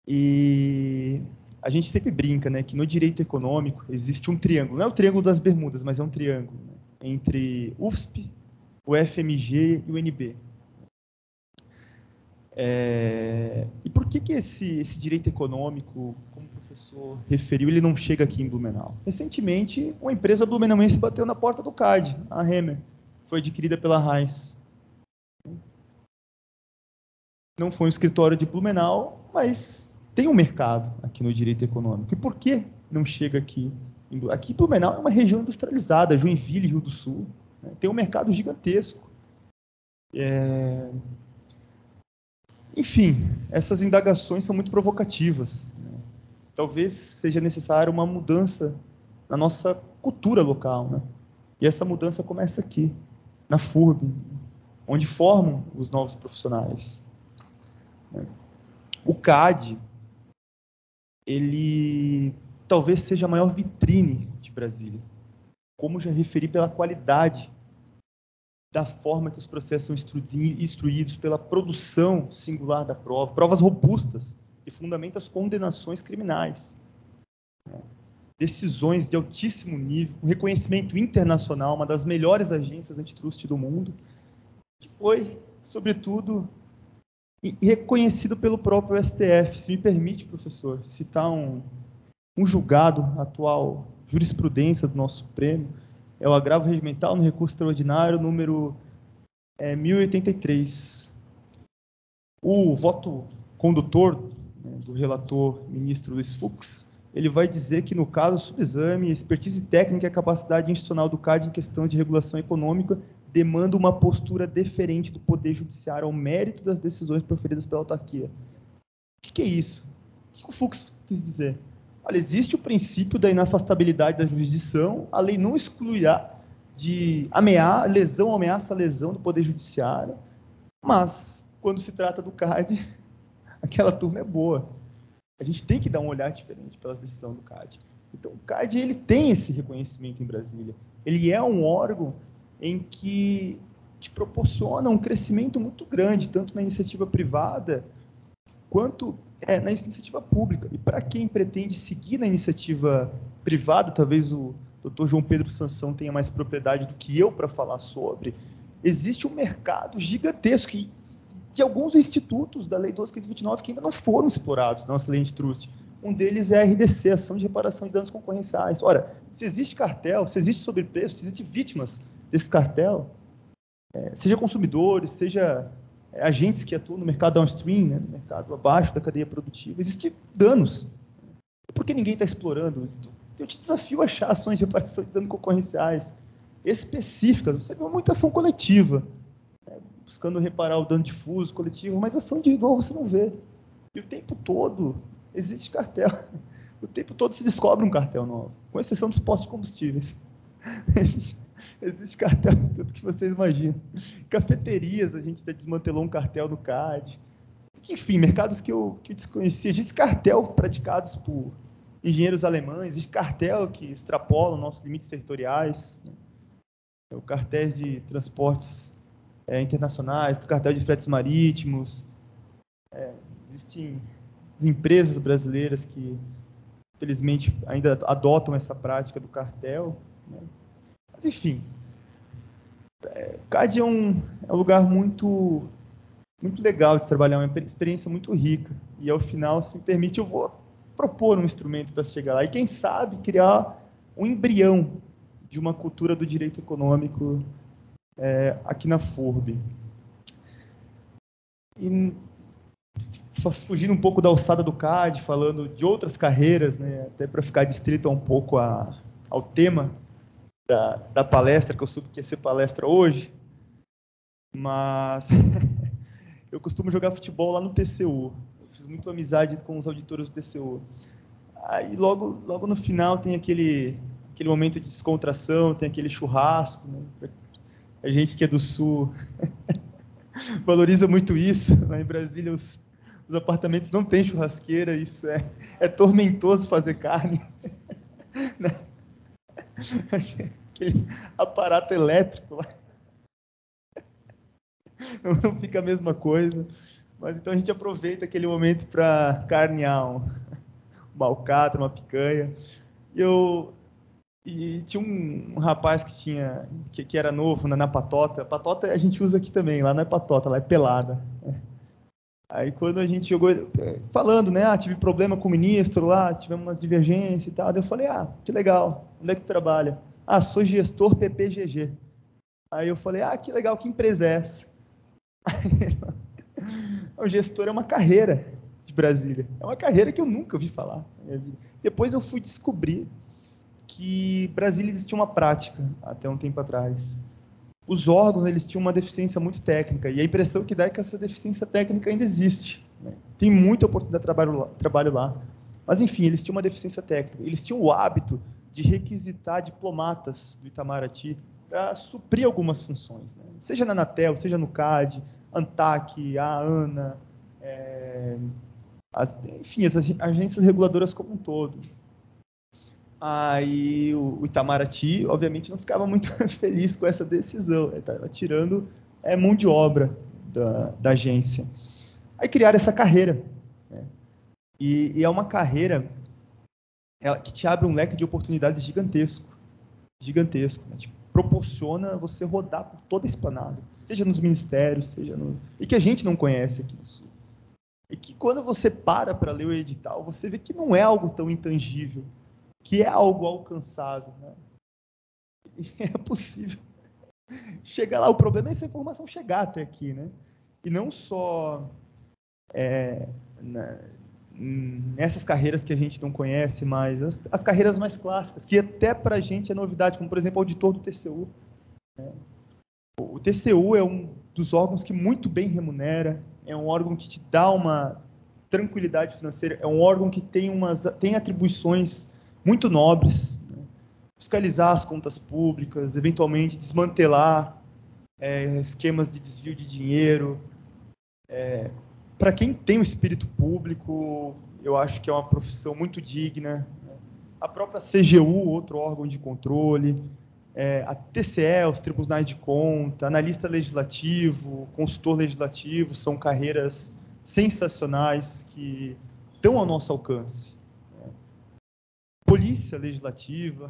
[SPEAKER 3] E a gente sempre brinca, né, que no direito econômico existe um triângulo, não é o triângulo das Bermudas, mas é um triângulo, né, entre USP, o FMG e o UNB. E por que esse direito econômico, como o professor referiu, ele não chega aqui em Blumenau? Recentemente, uma empresa blumenauense bateu na porta do CAD, a Hemer, foi adquirida pela Raiz. Não foi um escritório de Blumenau, mas tem um mercado aqui no direito econômico. E por que não chega aqui? Aqui Blumenau é uma região industrializada, Joinville, Rio do Sul, né? Tem um mercado gigantesco. Enfim, essas indagações são muito provocativas, né? Talvez seja necessária uma mudança na nossa cultura local, né? E essa mudança começa aqui, na FURB, onde formam os novos profissionais. O CAD, ele talvez seja a maior vitrine de Brasília, como já referi, pela qualidade da forma que os processos são instruídos, pela produção singular da prova, provas robustas que fundamentam as condenações criminais. Decisões de altíssimo nível, um reconhecimento internacional, uma das melhores agências antitrust do mundo, que foi, sobretudo, e reconhecido pelo próprio STF. Se me permite, professor, citar um julgado, atual jurisprudência do nosso Supremo, é o agravo regimental no recurso extraordinário número 1083. O voto condutor, né, do relator ministro Luiz Fux, ele vai dizer que, no caso, subexame, expertise técnica e a capacidade institucional do CAD em questão de regulação econômica demanda uma postura deferente do Poder Judiciário ao mérito das decisões proferidas pela autarquia. O que é isso? O que o Fux quis dizer? Olha, existe o princípio da inafastabilidade da jurisdição, a lei não excluirá de lesão, ameaça, lesão do Poder Judiciário, mas, quando se trata do CAD, aquela turma é boa. A gente tem que dar um olhar diferente pela decisão do CAD. Então, o CAD, ele tem esse reconhecimento em Brasília. Ele é um órgão em que te proporciona um crescimento muito grande, tanto na iniciativa privada, quanto na iniciativa pública. E para quem pretende seguir na iniciativa privada, talvez o Dr. João Pedro Sansão tenha mais propriedade do que eu para falar sobre, existe um mercado gigantesco de alguns institutos da Lei 12.529 que ainda não foram explorados na nossa lei antitrust. Um deles é a RDC, Ação de Reparação de Danos Concorrenciais. Ora, se existe cartel, se existe sobrepreço, se existem vítimas desse cartel, seja consumidores, seja agentes que atuam no mercado downstream, né, no mercado abaixo da cadeia produtiva, existem danos. Por que ninguém está explorando isso? Eu te desafio a achar ações de reparação de danos concorrenciais específicas. Você vê muita ação coletiva, buscando reparar o dano difuso, coletivo, mas ação individual você não vê. E o tempo todo existe cartel. O tempo todo se descobre um cartel novo, com exceção dos postos de combustíveis. Existe cartel em tudo que vocês imaginam. Cafeterias, a gente já desmantelou um cartel no CAD. Enfim, mercados que eu desconhecia. Existe cartel praticados por engenheiros alemães, existe cartel que extrapola nossos limites territoriais, né? O cartéis de transportes internacionais, cartel de fretes marítimos. Existem as empresas brasileiras que, infelizmente, ainda adotam essa prática do cartel, né? Mas, enfim, O CAD é um lugar muito legal de trabalhar, uma experiência muito rica. E, ao final, se me permite, eu vou propor um instrumento para chegar lá. E, quem sabe, criar um embrião de uma cultura do direito econômico aqui na FURB. E, fugindo um pouco da alçada do CAD, falando de outras carreiras, né, até para ficar distrito um pouco ao tema da palestra, que eu soube que ia ser palestra hoje, mas eu costumo jogar futebol lá no TCU. Eu fiz muita amizade com os auditores do TCU. Aí logo no final tem aquele momento de descontração, tem aquele churrasco, né? A gente que é do Sul valoriza muito isso. Lá em Brasília os apartamentos não têm churrasqueira, isso é tormentoso fazer carne. Aquele aparato elétrico lá. Não fica a mesma coisa. Mas então a gente aproveita aquele momento para carnear uma alcatra, uma picanha. E tinha um rapaz que era novo na patota. Patota a gente usa aqui também, lá não é patota, lá é pelada. Aí quando a gente jogou, falando, né, tive problema com o ministro lá, tivemos uma divergência e tal, daí eu falei, que legal, onde é que tu trabalha? Sou gestor PPGG. Aí eu falei, que legal, que empresa é essa? O gestor é uma carreira de Brasília, é uma carreira que eu nunca ouvi falar na minha vida. Depois eu fui descobrir que Brasília existia uma prática, até um tempo atrás. Os órgãos, eles tinham uma deficiência muito técnica, e a impressão que dá é que essa deficiência técnica ainda existe, né? Tem muita oportunidade de trabalho lá. Mas, enfim, eles tinham uma deficiência técnica. Eles tinham o hábito de requisitar diplomatas do Itamaraty para suprir algumas funções, né? Seja na Anatel, seja no CAD, ANTAC, a ANA, enfim, as agências reguladoras como um todo. Aí o Itamaraty, obviamente, não ficava muito feliz com essa decisão, ele estava tirando mão de obra da agência. Aí criaram essa carreira, né? E é uma carreira que te abre um leque de oportunidades gigantesco, né? Tipo, proporciona você rodar por toda a esplanada, seja nos ministérios, e que a gente não conhece aqui no Sul. E que quando você para ler o edital, você vê que não é algo tão intangível, que é algo alcançável, né? E é possível chegar lá. O problema é essa informação chegar até aqui, né? E não só nessas carreiras que a gente não conhece, mas as carreiras mais clássicas, que até para a gente é novidade, como, por exemplo, o auditor do TCU, né? O TCU é um dos órgãos que muito bem remunera, é um órgão que te dá uma tranquilidade financeira, é um órgão que tem atribuições muito nobres, né? Fiscalizar as contas públicas, eventualmente desmantelar esquemas de desvio de dinheiro. Para quem tem o espírito público, eu acho que é uma profissão muito digna. A própria CGU, outro órgão de controle, a TCE, os tribunais de conta, analista legislativo, consultor legislativo, são carreiras sensacionais que estão ao nosso alcance. Polícia legislativa,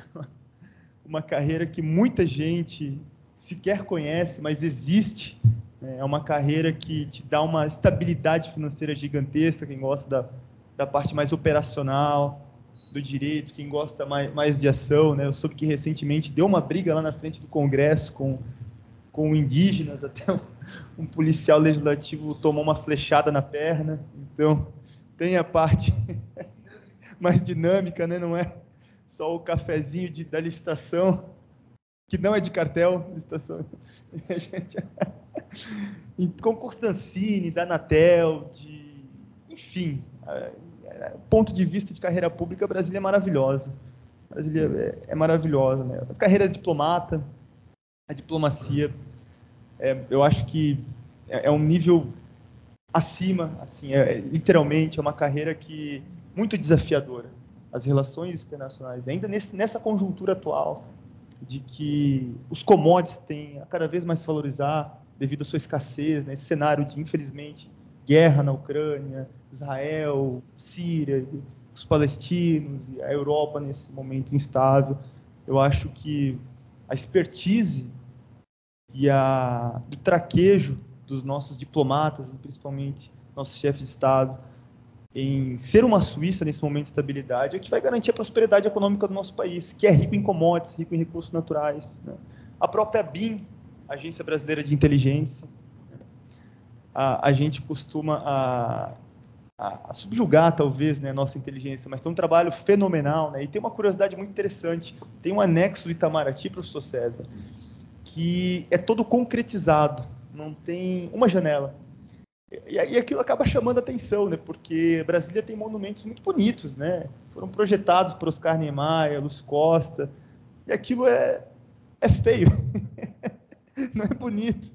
[SPEAKER 3] uma carreira que muita gente sequer conhece, mas existe. É uma carreira que te dá uma estabilidade financeira gigantesca, quem gosta da parte mais operacional do direito, quem gosta mais de ação, né? Eu soube que recentemente deu uma briga lá na frente do Congresso com indígenas, até um policial legislativo tomou uma flechada na perna. Então, tem a parte mais dinâmica, né? Não é só o cafezinho da licitação, que não é de cartel, licitação. Concurso da Ancine, da Anatel, enfim, ponto de vista de carreira pública, Brasília é maravilhosa. Brasília é maravilhosa, né? As carreiras de diplomata, a diplomacia, eu acho que é um nível acima, assim, literalmente é uma carreira que muito desafiadora. As relações internacionais, ainda nessa conjuntura atual, de que os commodities têm a cada vez mais se valorizar devido à sua escassez, nesse cenário de, infelizmente, guerra na Ucrânia, Israel, Síria, os palestinos e a Europa nesse momento instável. Eu acho que a expertise e do traquejo dos nossos diplomatas, principalmente nossos chefes de Estado, em ser uma Suíça nesse momento de estabilidade, é que vai garantir a prosperidade econômica do nosso país, que é rico em commodities, rico em recursos naturais, né? A própria BIM, Agência Brasileira de Inteligência, a gente costuma a subjugar, talvez, né, a nossa inteligência, mas tem um trabalho fenomenal, né? E tem uma curiosidade muito interessante, tem um anexo do Itamaraty, professor César, que é todo concretizado, não tem uma janela. E aí aquilo acaba chamando a atenção, né? Porque Brasília tem monumentos muito bonitos, né? Foram projetados por Oscar Niemeyer, Lúcio Costa, e aquilo é feio, não é bonito.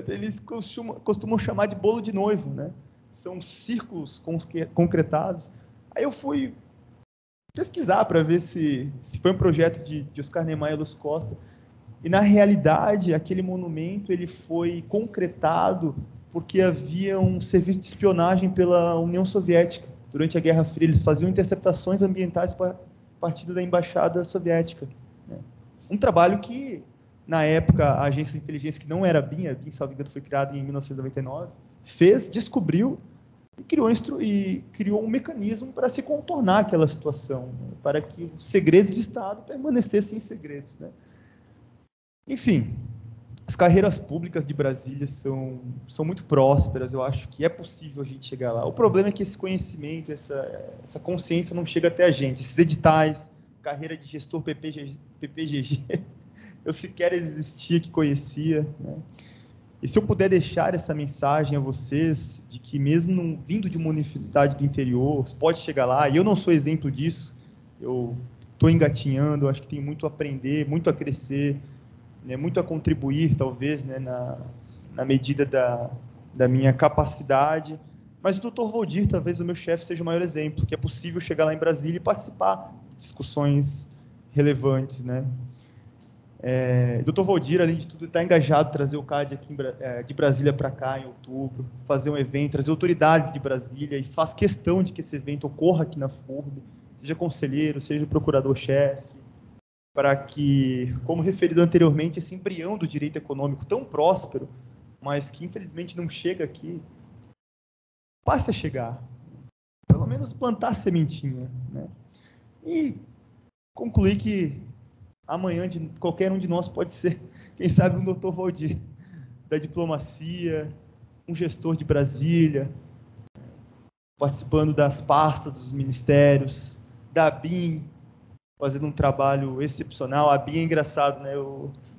[SPEAKER 3] Eles costumam chamar de bolo de noivo, né? São círculos concretados. Aí eu fui pesquisar para ver se foi um projeto de Oscar Niemeyer e Lúcio Costa, e na realidade aquele monumento ele foi concretado porque havia um serviço de espionagem pela União Soviética. Durante a Guerra Fria, eles faziam interceptações ambientais a partir da Embaixada Soviética, né? Um trabalho que, na época, a agência de inteligência, que não era a BIM, salvo engano, foi criada em 1999, descobriu e criou um mecanismo para se contornar aquela situação, né? Para que os segredos de Estado permanecessem segredos, né? Enfim, as carreiras públicas de Brasília são muito prósperas, eu acho que é possível a gente chegar lá. O problema é que esse conhecimento, essa consciência não chega até a gente. Esses editais, carreira de gestor PPGG, eu sequer existia que conhecia, né? E se eu puder deixar essa mensagem a vocês, de que mesmo vindo de uma universidade do interior, você pode chegar lá, e eu não sou exemplo disso, eu estou engatinhando, acho que tem muito a aprender, muito a crescer, né, muito a contribuir, talvez, né, na medida da minha capacidade. Mas o Dr. Valdir, talvez o meu chefe, seja o maior exemplo, que é possível chegar lá em Brasília e participar de discussões relevantes, né? Dr. Valdir, além de tudo, está engajado em trazer o CAD aqui de Brasília para cá em outubro, fazer um evento, trazer autoridades de Brasília, e faz questão de que esse evento ocorra aqui na FURB, seja conselheiro, seja procurador-chefe, para que, como referido anteriormente, esse embrião do direito econômico tão próspero, mas que infelizmente não chega aqui, passe a chegar. Pelo menos plantar a sementinha, né? E concluir que amanhã qualquer um de nós pode ser, quem sabe, um Dr. Valdir, da diplomacia, um gestor de Brasília, participando das pastas dos ministérios, da BIM, fazendo um trabalho excepcional. A BIM é engraçado, né?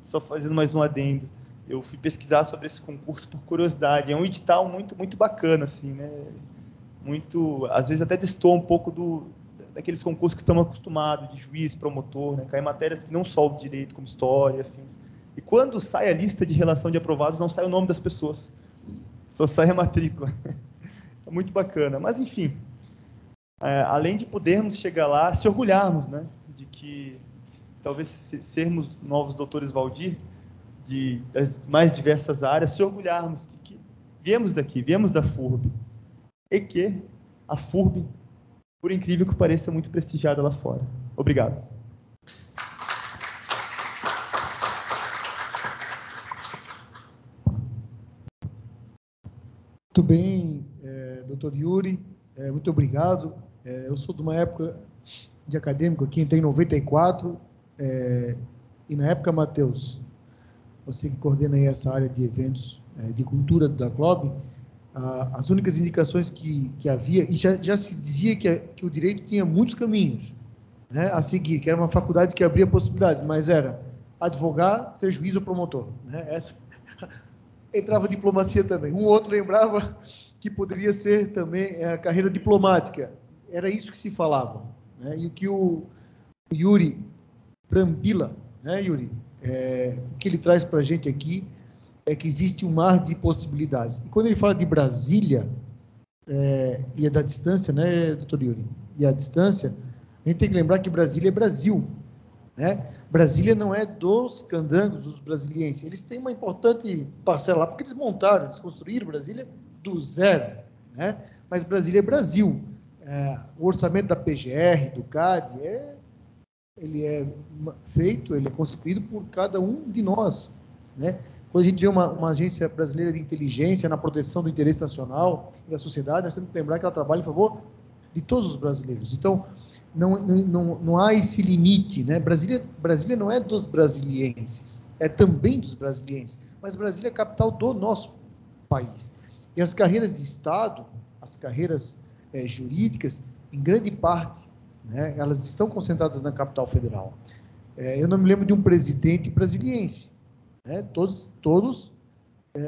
[SPEAKER 3] Só fazendo mais um adendo. Eu fui pesquisar sobre esse concurso por curiosidade. É um edital muito, muito bacana, assim, né? Muito, às vezes até destoa um pouco daqueles concursos que estamos acostumados, de juiz, promotor, né? Caem matérias que não só o direito, como história, afins. E quando sai a lista de relação de aprovados, não sai o nome das pessoas. Só sai a matrícula. É muito bacana. Mas, enfim, além de podermos chegar lá, se orgulharmos, né? De que talvez sermos novos doutores Valdir, das mais diversas áreas, se orgulharmos que viemos daqui, viemos da FURB, e que a FURB, por incrível que pareça, é muito prestigiada lá fora. Obrigado.
[SPEAKER 2] Muito bem, doutor Yuri, muito obrigado. Eu sou de uma época de acadêmico aqui, entrei em 94, e na época, Matheus, você que coordena aí essa área de eventos de cultura da CLOB, as únicas indicações que havia, e já se dizia que o direito tinha muitos caminhos, né, a seguir, que era uma faculdade que abria possibilidades, mas era advogar, ser juiz ou promotor, né? Essa entrava diplomacia também. Um outro lembrava que poderia ser também a carreira diplomática. Era isso que se falava, né? E o que o Yuri Brambila, né, Yuri, o que ele traz para a gente aqui é que existe um mar de possibilidades. E quando ele fala de Brasília, e é da distância, né, doutor Yuri? E a distância, a gente tem que lembrar que Brasília é Brasil, né? Brasília não é dos candangos, dos brasilienses. Eles têm uma importante parcela lá, porque eles construíram Brasília do zero, né? Mas Brasília é Brasil. O orçamento da PGR, do CAD, ele é feito, ele é constituído por cada um de nós, né? Quando a gente vê uma agência brasileira de inteligência na proteção do interesse nacional e da sociedade, nós temos que lembrar que ela trabalha em favor de todos os brasileiros. Então, não há esse limite, né? Brasília não é dos brasilienses, é também dos brasilienses, mas Brasília é a capital do nosso país. E as carreiras de Estado, as carreiras jurídicas, em grande parte, né, elas estão concentradas na capital federal. Eu não me lembro de um presidente brasiliense, né? Todos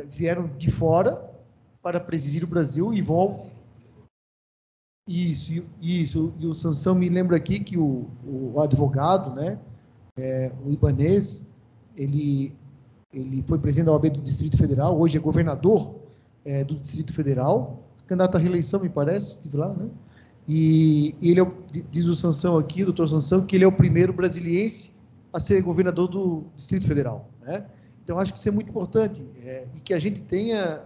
[SPEAKER 2] vieram de fora para presidir o Brasil e vão... Isso. E o Sansão me lembra aqui que o advogado, né, o Ibanez, ele foi presidente da OAB do Distrito Federal, hoje é governador do Distrito Federal, candidato à reeleição, me parece, estive lá, né? E ele diz o Sansão aqui, o doutor Sansão, que ele é o primeiro brasiliense a ser governador do Distrito Federal, né? Então, acho que isso é muito importante, e que a gente tenha,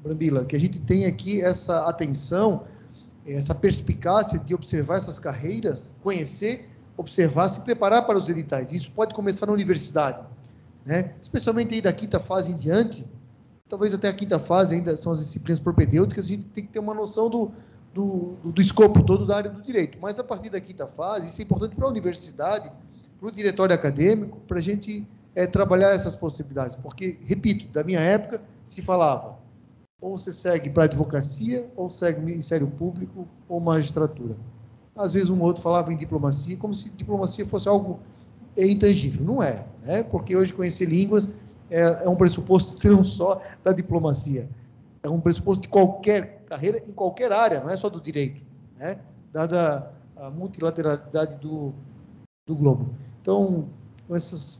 [SPEAKER 2] Brambila, que a gente tenha aqui essa atenção, essa perspicácia de observar essas carreiras, conhecer, observar, se preparar para os editais. Isso pode começar na universidade, né? Especialmente aí da quinta fase em diante, talvez até a quinta fase ainda são as disciplinas propedêuticas, a gente tem que ter uma noção do escopo todo da área do direito. Mas a partir da quinta fase, isso é importante para a universidade, para o diretório acadêmico, para a gente trabalhar essas possibilidades. Porque, repito, da minha época se falava, ou você segue para a advocacia, ou segue o Ministério Público, ou magistratura. Às vezes um ou outro falava em diplomacia, como se diplomacia fosse algo intangível. Não é, né? Porque hoje conhecer línguas é um pressuposto não só da diplomacia, é um pressuposto de qualquer carreira, em qualquer área, não é só do direito, né? Dada a multilateralidade do globo. Então, com essa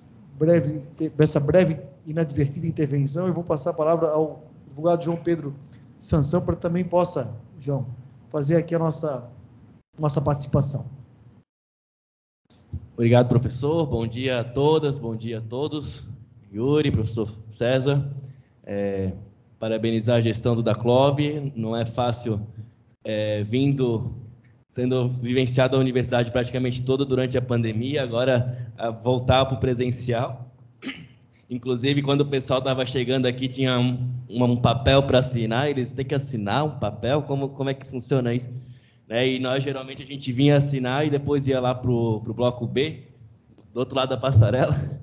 [SPEAKER 2] breve e inadvertida intervenção, eu vou passar a palavra ao advogado João Pedro Sansão, para que também possa, João, fazer aqui a nossa participação.
[SPEAKER 4] Obrigado, professor. Bom dia a todas, bom dia a todos. Yuri, professor César. Parabenizar a gestão do DACLOB. Não é fácil tendo vivenciado a universidade praticamente toda durante a pandemia, agora voltar para o presencial. Inclusive, quando o pessoal estava chegando aqui, tinha um papel para assinar, eles têm que assinar um papel? Como é que funciona isso? E nós, geralmente, a gente vinha assinar e depois ia lá para o bloco B, do outro lado da passarela,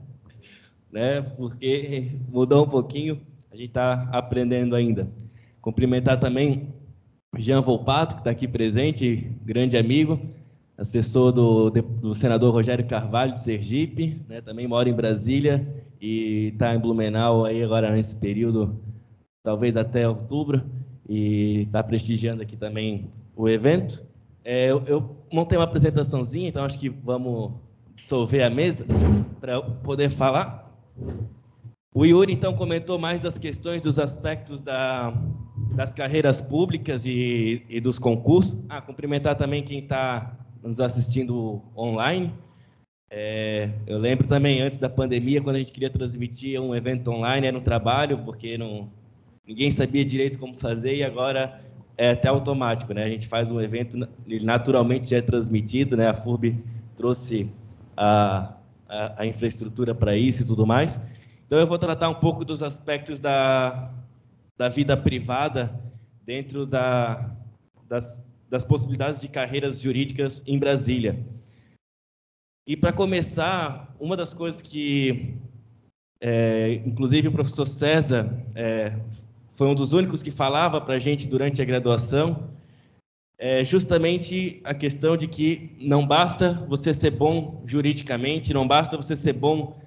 [SPEAKER 4] né? Porque mudou um pouquinho, a gente está aprendendo ainda. Cumprimentar também o Jean Volpato, que está aqui presente, grande amigo, assessor do senador Rogério Carvalho, de Sergipe, né? Também mora em Brasília e está em Blumenau aí agora nesse período, talvez até outubro, e está prestigiando aqui também o evento. Eu montei uma apresentaçãozinha, então acho que vamos dissolver a mesa para eu poder falar. O Yuri, então, comentou mais das questões, dos aspectos das carreiras públicas e dos concursos. Cumprimentar também quem está nos assistindo online. Eu lembro também, antes da pandemia, quando a gente queria transmitir um evento online, era um trabalho, porque ninguém sabia direito como fazer, e agora é até automático, né? A gente faz um evento, ele naturalmente já é transmitido, né? A FURB trouxe a infraestrutura para isso e tudo mais. Então, eu vou tratar um pouco dos aspectos da vida privada dentro das possibilidades de carreiras jurídicas em Brasília. E, para começar, uma das coisas que, inclusive, o professor César foi um dos únicos que falava para a gente durante a graduação, justamente a questão de que não basta você ser bom juridicamente, não basta você ser bom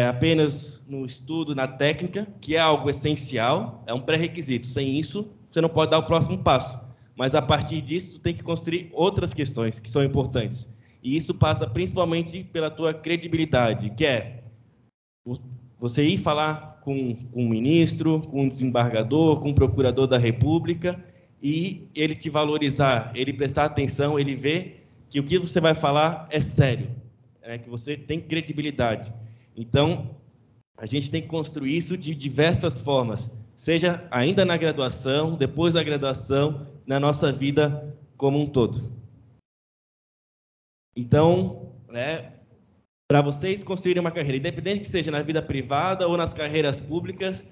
[SPEAKER 4] apenas no estudo, na técnica, que é algo essencial, é um pré-requisito. Sem isso, você não pode dar o próximo passo. Mas, a partir disso, você tem que construir outras questões que são importantes. E isso passa principalmente pela tua credibilidade, que é você ir falar com um ministro, com um desembargador, com um procurador da República, e ele te valorizar, ele prestar atenção, ele ver que o que você vai falar é sério, que você tem credibilidade. Então, a gente tem que construir isso de diversas formas, seja ainda na graduação, depois da graduação, na nossa vida como um todo. Então, para vocês construírem uma carreira, independente que seja na vida privada ou nas carreiras públicas,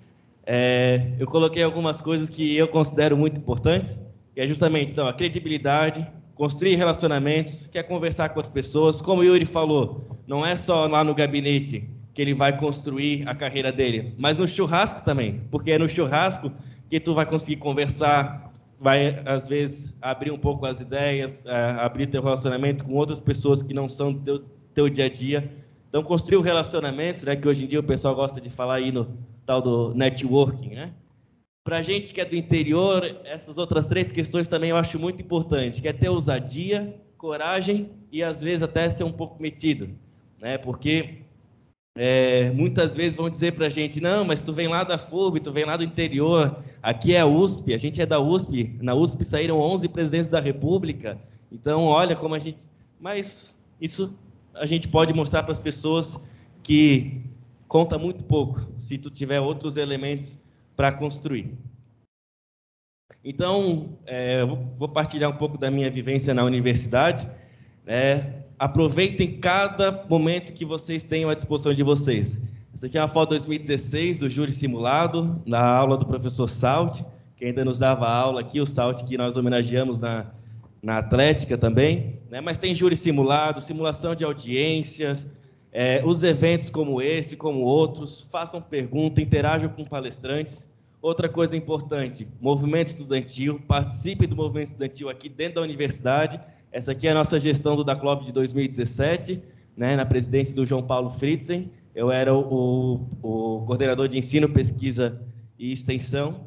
[SPEAKER 4] eu coloquei algumas coisas que eu considero muito importantes, que é justamente então, a credibilidade, construir relacionamentos, quer conversar com as pessoas, como o Yuri falou, não é só lá no gabinete que ele vai construir a carreira dele, mas no churrasco também, porque é no churrasco que tu vai conseguir conversar, vai, às vezes, abrir um pouco as ideias, abrir teu relacionamento com outras pessoas que não são do teu dia a dia. Então, construir o relacionamento, né, que hoje em dia o pessoal gosta de falar aí no tal do networking, né? Para a gente que é do interior, essas outras 3 questões também eu acho muito importante, que é ter ousadia, coragem e, às vezes, até ser um pouco metido, né? Porque muitas vezes vão dizer para a gente, não, mas tu vem lá da FURB, tu vem lá do interior, aqui é a USP, a gente é da USP, na USP saíram 11 presidentes da República, então olha como a gente... Mas isso a gente pode mostrar para as pessoas que conta muito pouco, se tu tiver outros elementos para construir. Então, vou partilhar um pouco da minha vivência na universidade. Aproveitem cada momento que vocês tenham à disposição de vocês. Essa aqui é uma foto de 2016, do júri simulado, na aula do professor Salt, que ainda nos dava aula aqui, o Salt que nós homenageamos na Atlética também, né? Mas tem júri simulado, simulação de audiências, os eventos como esse, como outros, façam perguntas, interajam com palestrantes. Outra coisa importante, movimento estudantil, participe do movimento estudantil aqui dentro da universidade. Essa aqui é a nossa gestão do DACLOB de 2017, né, na presidência do João Paulo Fritzen. Eu era o coordenador de ensino, pesquisa e extensão.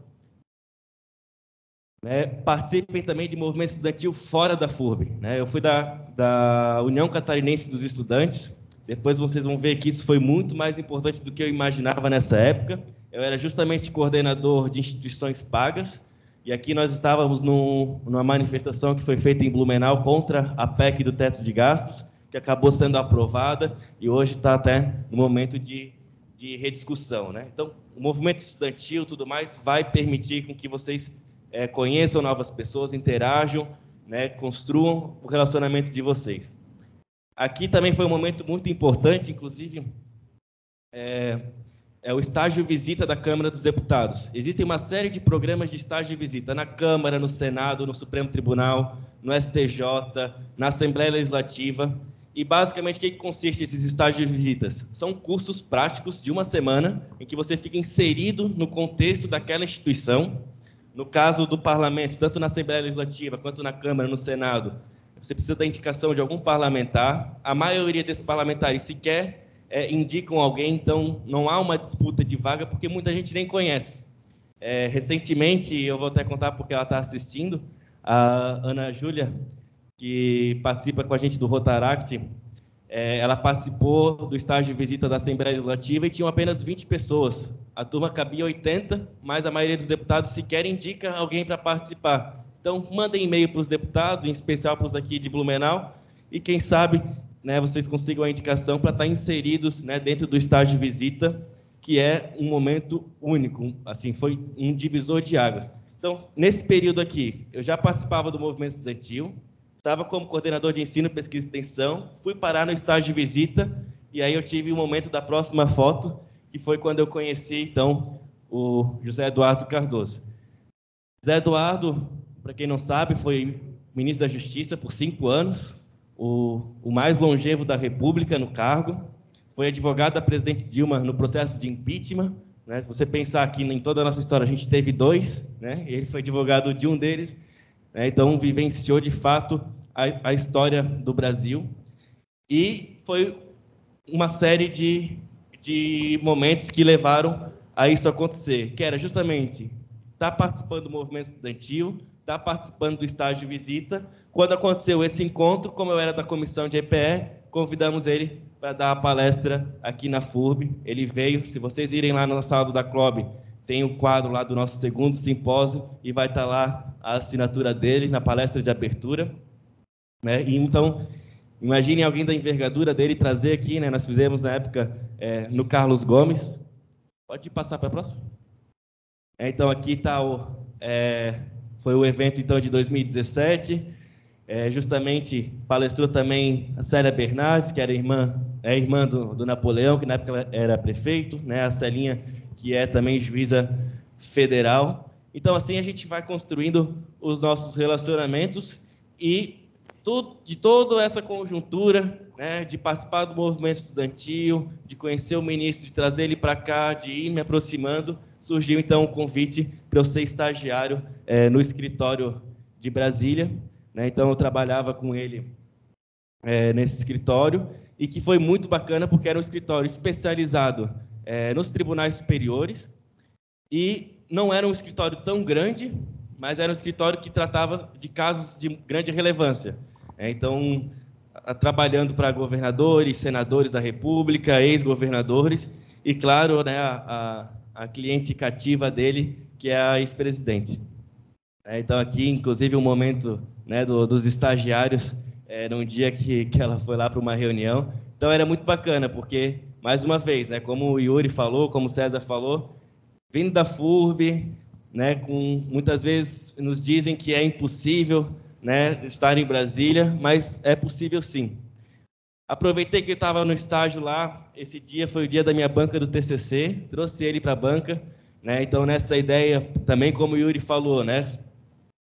[SPEAKER 4] Participem também de movimento estudantil fora da FURB. Né? Eu fui da União Catarinense dos Estudantes. Depois vocês vão ver que isso foi muito mais importante do que eu imaginava nessa época. Eu era justamente coordenador de instituições pagas, e aqui nós estávamos numa manifestação que foi feita em Blumenau contra a PEC do teto de gastos, que acabou sendo aprovada, e hoje está até no momento de rediscussão. Né? Então, o movimento estudantil, tudo mais, vai permitir com que vocês conheçam novas pessoas, interajam, né, construam o relacionamento de vocês. Aqui também foi um momento muito importante, inclusive, o estágio visita da Câmara dos Deputados. Existem uma série de programas de estágio visita na Câmara, no Senado, no Supremo Tribunal, no STJ, na Assembleia Legislativa. E, basicamente, o que consiste esses estágios de visitas? São cursos práticos de uma semana em que você fica inserido no contexto daquela instituição. No caso do Parlamento, tanto na Assembleia Legislativa quanto na Câmara, no Senado, você precisa da indicação de algum parlamentar. A maioria desses parlamentares sequer indicam alguém, então não há uma disputa de vaga, porque muita gente nem conhece. Recentemente, eu vou até contar porque ela está assistindo, a Ana Júlia, que participa com a gente do Rotaract, ela participou do estágio de visita da Assembleia Legislativa e tinham apenas 20 pessoas. A turma cabia 80, mas a maioria dos deputados sequer indica alguém para participar. Então, mandem e-mail para os deputados, em especial para os daqui de Blumenau, e quem sabe, né, vocês consigam a indicação para estar inseridos, né, dentro do estágio de visita, que é um momento único, assim, foi um divisor de águas. Então, nesse período aqui, eu já participava do movimento estudantil, estava como coordenador de ensino, pesquisa e extensão, fui parar no estágio de visita, e aí eu tive o momento da próxima foto, que foi quando eu conheci, então, o José Eduardo Cardoso. José Eduardo, para quem não sabe, foi ministro da Justiça por 5 anos, o mais longevo da República no cargo, foi advogado da presidente Dilma no processo de impeachment, né? Se você pensar aqui em toda a nossa história, a gente teve 2, né? Ele foi advogado de um deles, né? Então vivenciou de fato a história do Brasil, e foi uma série de momentos que levaram a isso acontecer, que era justamente estar participando do movimento estudantil, estar participando do estágio de visita. Quando aconteceu esse encontro, como eu era da comissão de EPE, convidamos ele para dar a palestra aqui na FURB. Ele veio, se vocês irem lá na sala do DACLOB, tem o quadro lá do nosso segundo simpósio, e vai estar lá a assinatura dele na palestra de abertura. Né? E, então, imaginem alguém da envergadura dele trazer aqui, né? Nós fizemos na época no Carlos Gomes. Pode passar para a próxima? Então, aqui está foi o evento então, de 2017. Justamente palestrou também a Célia Bernardes, que era irmã é irmã do Napoleão, que na época era prefeito, né? A Celinha, que é também juíza federal. Então, assim, a gente vai construindo os nossos relacionamentos e de toda essa conjuntura, né, de participar do movimento estudantil, de conhecer o ministro, de trazer ele para cá, de ir me aproximando, surgiu, então, o convite para eu ser estagiário no escritório de Brasília, né? Então, eu trabalhava com ele nesse escritório, e que foi muito bacana, porque era um escritório especializado nos tribunais superiores, e não era um escritório tão grande, mas era um escritório que tratava de casos de grande relevância. Então, trabalhando para governadores, senadores da República, ex-governadores, e, claro, né, a cliente cativa dele, que é a ex-presidente. Então, aqui, inclusive, um momento, né, dos estagiários, num dia que ela foi lá para uma reunião. Então, era muito bacana, porque, mais uma vez, né, como o Yuri falou, como o César falou, vindo da FURB, né, muitas vezes nos dizem que é impossível, né, estar em Brasília, mas é possível sim. Aproveitei que eu estava no estágio lá, esse dia foi o dia da minha banca do TCC, trouxe ele para a banca, né, então nessa ideia, também como o Yuri falou, né,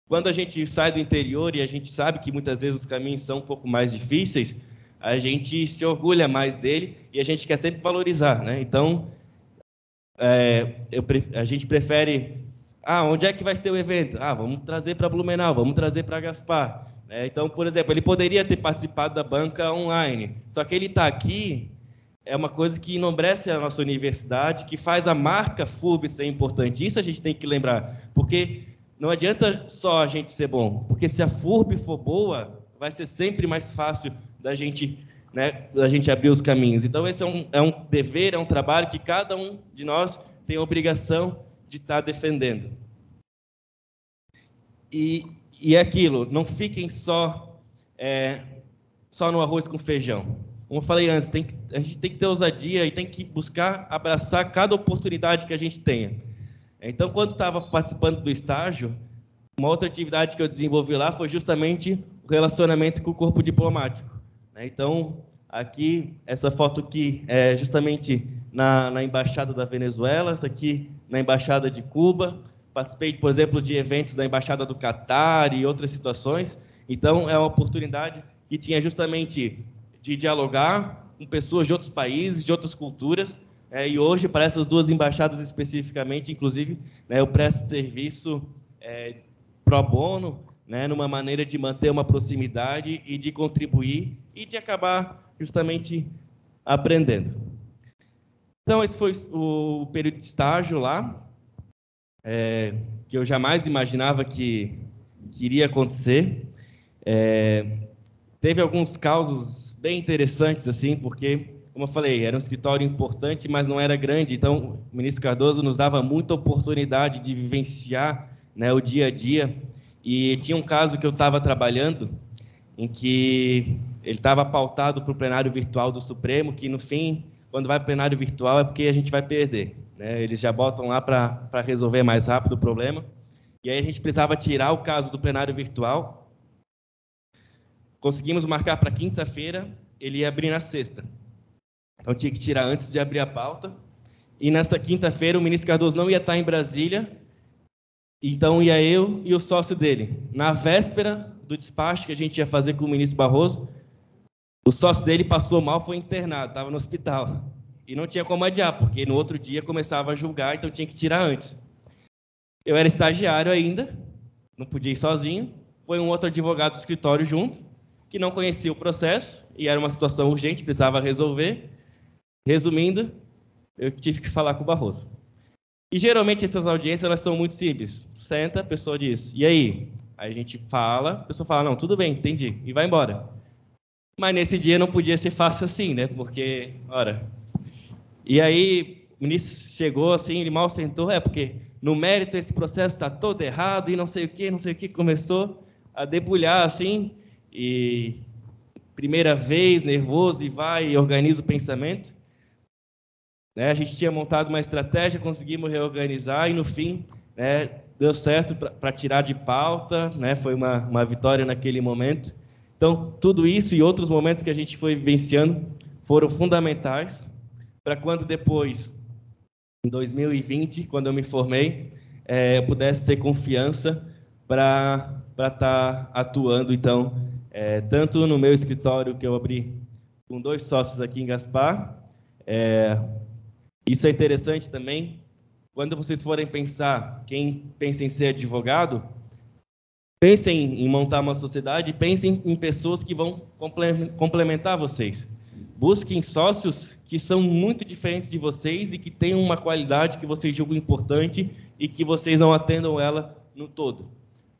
[SPEAKER 4] quando a gente sai do interior e a gente sabe que muitas vezes os caminhos são um pouco mais difíceis, a gente se orgulha mais dele e a gente quer sempre valorizar, né, então a gente prefere, onde é que vai ser o evento? Vamos trazer para Blumenau, vamos trazer para Gaspar. Então, por exemplo, ele poderia ter participado da banca online, só que ele está aqui, é uma coisa que enobrece a nossa universidade, que faz a marca FURB ser importante. Isso a gente tem que lembrar, porque não adianta só a gente ser bom, porque se a FURB for boa, vai ser sempre mais fácil da gente abrir os caminhos. Então, esse é um dever, é um trabalho que cada um de nós tem a obrigação de estar defendendo. E é aquilo, não fiquem só no arroz com feijão. Como eu falei antes, a gente tem que ter ousadia e tem que buscar abraçar cada oportunidade que a gente tenha. Então, quando estava participando do estágio, uma outra atividade que eu desenvolvi lá foi justamente o relacionamento com o corpo diplomático. Então, aqui, essa foto aqui é justamente na Embaixada da Venezuela, essa aqui na Embaixada de Cuba. Participei, por exemplo, de eventos da Embaixada do Catar e outras situações. Então, é uma oportunidade que tinha justamente de dialogar com pessoas de outros países, de outras culturas. E hoje, para essas duas embaixadas especificamente, inclusive, eu presto serviço pro bono, numa maneira de manter uma proximidade e de contribuir e de acabar justamente aprendendo. Então, esse foi o período de estágio lá, que eu jamais imaginava que iria acontecer. Teve alguns causos bem interessantes, assim, porque, como eu falei, era um escritório importante, mas não era grande, então o ministro Cardoso nos dava muita oportunidade de vivenciar, o dia a dia. E tinha um caso que eu estava trabalhando, em que ele estava pautado para o plenário virtual do Supremo, que no fim, quando vai para o plenário virtual, é porque a gente vai perder. Eles já botam lá para resolver mais rápido o problema. E aí a gente precisava tirar o caso do plenário virtual. Conseguimos marcar para quinta-feira, ele ia abrir na sexta. Então tinha que tirar antes de abrir a pauta. E nessa quinta-feira o ministro Cardoso não ia estar em Brasília, então ia eu e o sócio dele. Na véspera do despacho que a gente ia fazer com o ministro Barroso, o sócio dele passou mal, foi internado, estava no hospital. E não tinha como adiar, porque no outro dia começava a julgar, então tinha que tirar antes. Eu era estagiário ainda, não podia ir sozinho. Foi um outro advogado do escritório junto, que não conhecia o processo, e era uma situação urgente, precisava resolver. Resumindo, eu tive que falar com o Barroso. E geralmente essas audiências elas são muito simples. Senta, a pessoa diz, e aí? Aí a gente fala, a pessoa fala, não, tudo bem, entendi, e vai embora. Mas nesse dia não podia ser fácil assim, porque, E aí o ministro chegou assim, ele mal sentou, porque no mérito esse processo está todo errado, e não sei o que, começou a debulhar assim, e primeira vez, nervoso, e vai e organiza o pensamento. A gente tinha montado uma estratégia, conseguimos reorganizar, e no fim, deu certo para tirar de pauta, foi uma vitória naquele momento. Então, tudo isso e outros momentos que a gente foi vivenciando foram fundamentais para quando depois, em 2020, quando eu me formei, eu pudesse ter confiança para estar atuando, então, tanto no meu escritório que eu abri com 2 sócios aqui em Gaspar. Isso é interessante também, quando vocês forem pensar, quem pensa em ser advogado, pensem em montar uma sociedade, pensem em pessoas que vão complementar vocês. Busquem sócios que são muito diferentes de vocês e que têm uma qualidade que vocês julgam importante e que vocês não atendam ela no todo.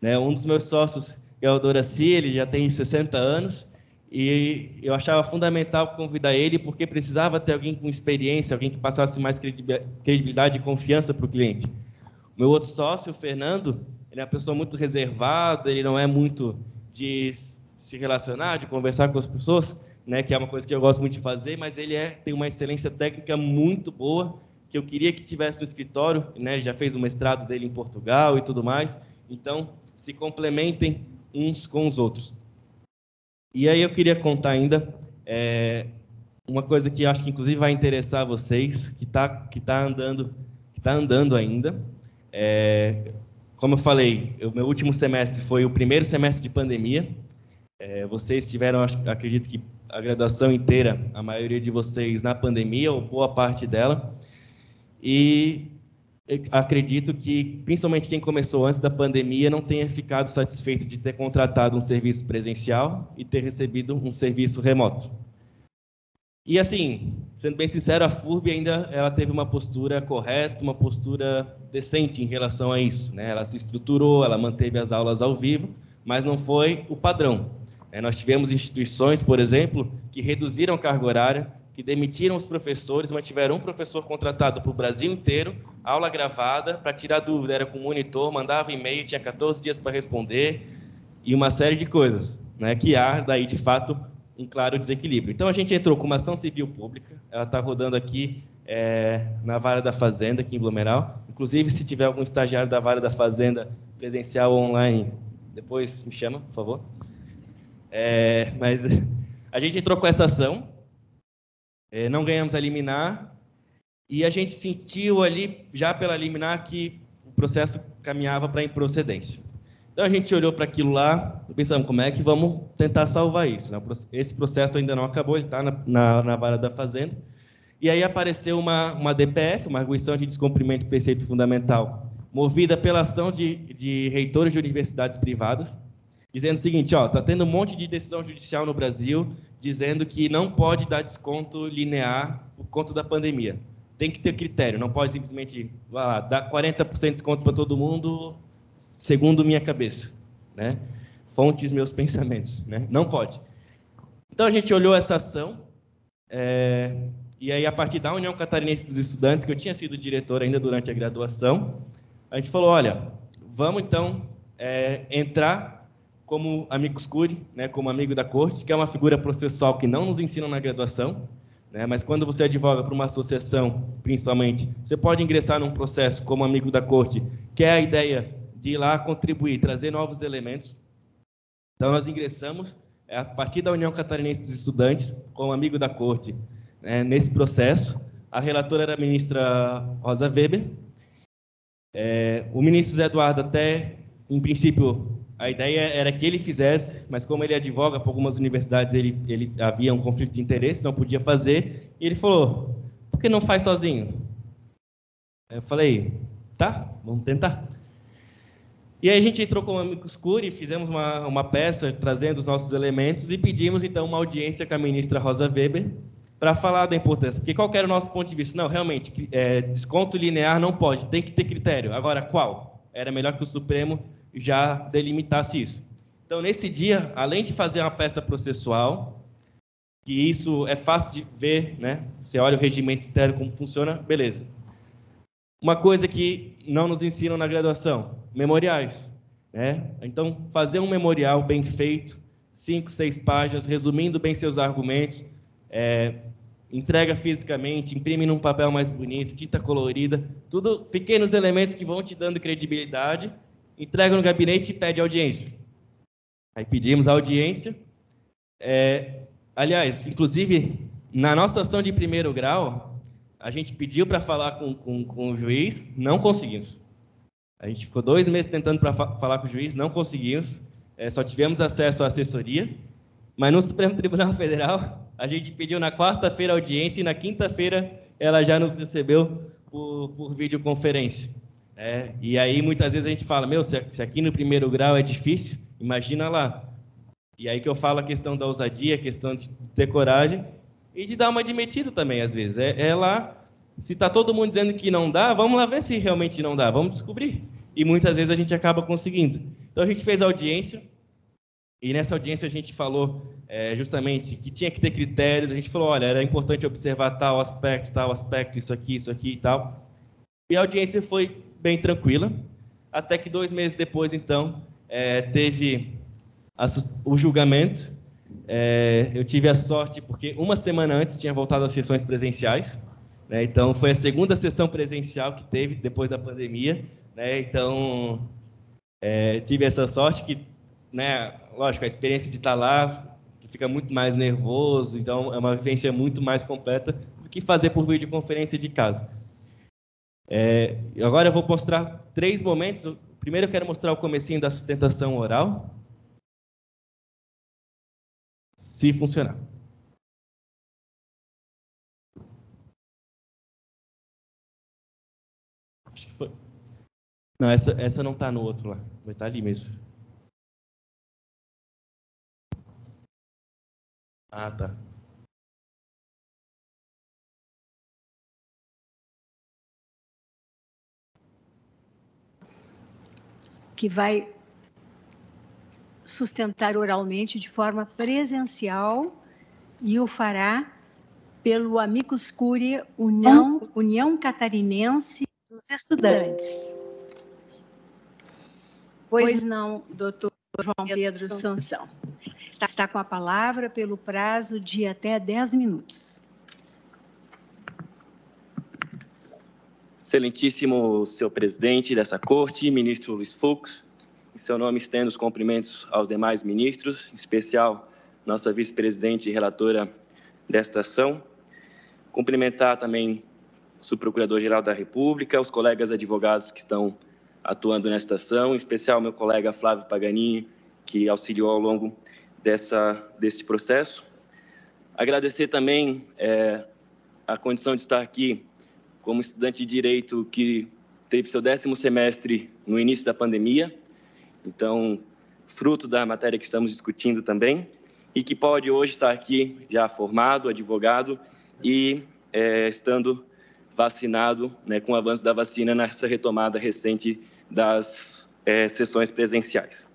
[SPEAKER 4] Um dos meus sócios é o Doraci, ele já tem 60 anos, e eu achava fundamental convidar ele porque precisava ter alguém com experiência, alguém que passasse mais credibilidade e confiança para o cliente. O meu outro sócio, o Fernando, ele é uma pessoa muito reservada, ele não é muito de se relacionar, de conversar com as pessoas, que é uma coisa que eu gosto muito de fazer, mas ele tem uma excelência técnica muito boa, que eu queria que tivesse no escritório, ele já fez o mestrado dele em Portugal e tudo mais, então se complementem uns com os outros. E aí eu queria contar ainda uma coisa que eu acho que inclusive vai interessar vocês, que tá andando ainda. Como eu falei, o meu último semestre foi o primeiro semestre de pandemia. Vocês tiveram, acredito que a graduação inteira, a maioria de vocês na pandemia, ou boa parte dela. E acredito que, principalmente quem começou antes da pandemia, não tenha ficado satisfeito de ter contratado um serviço presencial e ter recebido um serviço remoto. E assim, sendo bem sincero, a FURB ainda ela teve uma postura correta, uma postura decente em relação a isso. Ela se estruturou, ela manteve as aulas ao vivo, mas não foi o padrão. Nós tivemos instituições, por exemplo, que reduziram a carga horária, que demitiram os professores, mantiveram um professor contratado para o Brasil inteiro, aula gravada, para tirar dúvida, era com monitor, mandava e-mail, tinha 14 dias para responder, e uma série de coisas, que há, daí, de fato, um claro desequilíbrio. Então, a gente entrou com uma ação civil pública, ela está rodando aqui na Vara da Fazenda, aqui em Blumenau. Inclusive, se tiver algum estagiário da Vara da Fazenda, presencial ou online, depois me chama, por favor. Mas a gente entrou com essa ação, não ganhamos a liminar, e a gente sentiu ali, já pela liminar, que o processo caminhava para a improcedência. Então, a gente olhou para aquilo lá e pensamos, como é que vamos tentar salvar isso? Esse processo ainda não acabou, ele está na Vara da Fazenda. E aí apareceu uma DPF, uma arguição de descumprimento de preceito fundamental, movida pela ação de reitores de universidades privadas, dizendo o seguinte, está tendo um monte de decisão judicial no Brasil, dizendo que não pode dar desconto linear por conta da pandemia. Tem que ter critério, não pode simplesmente dar 40% de desconto para todo mundo, segundo minha cabeça, fontes meus pensamentos, não pode. Então a gente olhou essa ação, e aí a partir da União Catarinense dos Estudantes, que eu tinha sido diretor ainda durante a graduação, a gente falou, olha, vamos então entrar como amicus curiae, como amigo da corte, que é uma figura processual que não nos ensinam na graduação, mas quando você advoga para uma associação, principalmente, você pode ingressar num processo como amigo da corte, que é a ideia de ir lá contribuir, trazer novos elementos. Então, nós ingressamos, a partir da União Catarinense dos Estudantes, como amigo da corte, nesse processo. A relatora era a ministra Rosa Weber. O ministro Zé Eduardo até, em princípio, a ideia era que ele fizesse, mas como ele advoga para algumas universidades, ele havia um conflito de interesse, não podia fazer, e ele falou, por que não faz sozinho? Eu falei, tá, vamos tentar. E aí a gente entrou como amicus curiae, fizemos uma peça trazendo os nossos elementos e pedimos, então, uma audiência com a ministra Rosa Weber para falar da importância. Porque qual que era o nosso ponto de vista? Não, realmente, desconto linear não pode, tem que ter critério. Agora, qual? Era melhor que o Supremo já delimitasse isso. Então, nesse dia, além de fazer uma peça processual, que isso é fácil de ver, Você olha o regimento interno, como funciona, beleza. Uma coisa que não nos ensinam na graduação, memoriais. Então, fazer um memorial bem feito, 5, 6 páginas, resumindo bem seus argumentos, entrega fisicamente, imprime num papel mais bonito, tinta colorida, tudo pequenos elementos que vão te dando credibilidade, entrega no gabinete e pede audiência. Aí pedimos a audiência. Aliás, inclusive, Na nossa ação de primeiro grau, a gente pediu para falar com o juiz, não conseguimos. A gente ficou 2 meses tentando falar com o juiz, não conseguimos. Só tivemos acesso à assessoria. Mas no Supremo Tribunal Federal, a gente pediu na quarta-feira audiência e na quinta-feira ela já nos recebeu por videoconferência. E aí, muitas vezes, a gente fala, se aqui no primeiro grau é difícil, imagina lá. E aí que eu falo a questão da ousadia, a questão de ter coragem e de dar uma admitida também, às vezes. Lá, se está todo mundo dizendo que não dá, vamos lá ver se realmente não dá, vamos descobrir. E muitas vezes a gente acaba conseguindo. Então, a gente fez a audiência, e nessa audiência a gente falou justamente que tinha que ter critérios, a gente falou, olha, era importante observar tal aspecto, isso aqui e tal. E a audiência foi bem tranquila, até que 2 meses depois, então, teve o julgamento. Eu tive a sorte, porque 1 semana antes tinha voltado às sessões presenciais, né? Então, foi a segunda sessão presencial que teve depois da pandemia, né? Então, tive essa sorte que, né, lógico, a experiência de estar lá fica muito mais nervoso, então é uma vivência muito mais completa do que fazer por videoconferência de casa. Agora eu vou mostrar 3 momentos. Primeiro eu quero mostrar o comecinho da sustentação oral. Se funcionar. Acho que foi. Não, essa não está no outro lá. Vai estar ali mesmo. Ah, tá.
[SPEAKER 5] Que vai sustentar oralmente de forma presencial e o fará pelo Amicus Curiae União Catarinense dos Estudantes. Pois não, doutor João Pedro Sansão. Está com a palavra pelo prazo de até 10 minutos.
[SPEAKER 4] Excelentíssimo senhor presidente dessa corte, ministro Luiz Fux, em seu nome estendo os cumprimentos aos demais ministros, em especial nossa vice-presidente e relatora desta ação. Cumprimentar também o subprocurador-geral da República, os colegas advogados que estão atuando nesta ação, em especial meu colega Flávio Paganini, que auxiliou ao longo deste processo. Agradecer também a condição de estar aqui como estudante de Direito que teve seu 10º semestre no início da pandemia, então, fruto da matéria que estamos discutindo também, e que pode hoje estar aqui já formado, advogado, e estando vacinado, né, com o avanço da vacina nessa retomada recente das sessões presenciais.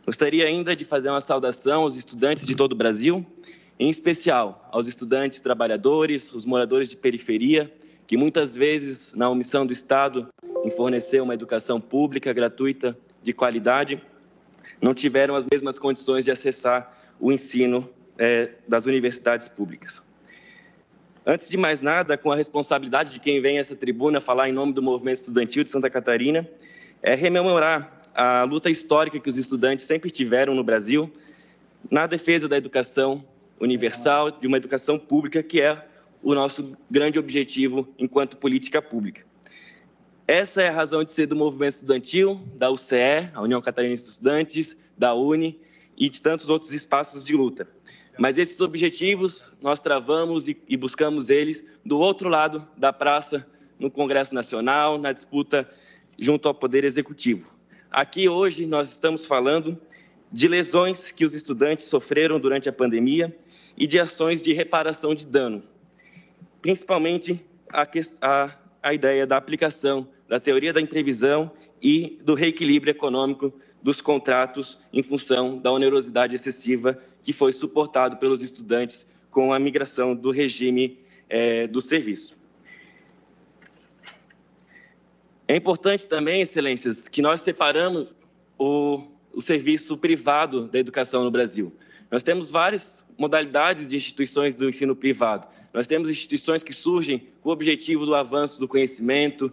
[SPEAKER 4] Gostaria ainda de fazer uma saudação aos estudantes de todo o Brasil, em especial aos estudantes trabalhadores, os moradores de periferia, que muitas vezes, na omissão do Estado em fornecer uma educação pública, gratuita, de qualidade, não tiveram as mesmas condições de acessar o ensino das universidades públicas. Antes de mais nada, com a responsabilidade de quem vem a essa tribuna falar em nome do movimento estudantil de Santa Catarina, rememorar a luta histórica que os estudantes sempre tiveram no Brasil na defesa da educação universal, de uma educação pública, que é o nosso grande objetivo enquanto política pública. Essa é a razão de ser do movimento estudantil, da UCE, a União Catarinense de Estudantes, da UNE e de tantos outros espaços de luta. Mas esses objetivos nós travamos e buscamos eles do outro lado da praça, no Congresso Nacional, na disputa junto ao Poder Executivo. Aqui hoje nós estamos falando de lesões que os estudantes sofreram durante a pandemia e de ações de reparação de dano, principalmente a ideia da aplicação da teoria da imprevisão e do reequilíbrio econômico dos contratos em função da onerosidade excessiva que foi suportado pelos estudantes com a migração do regime do serviço. É importante também, excelências, que nós separamos o serviço privado da educação no Brasil. Nós temos várias modalidades de instituições do ensino privado. Nós temos instituições que surgem com o objetivo do avanço do conhecimento,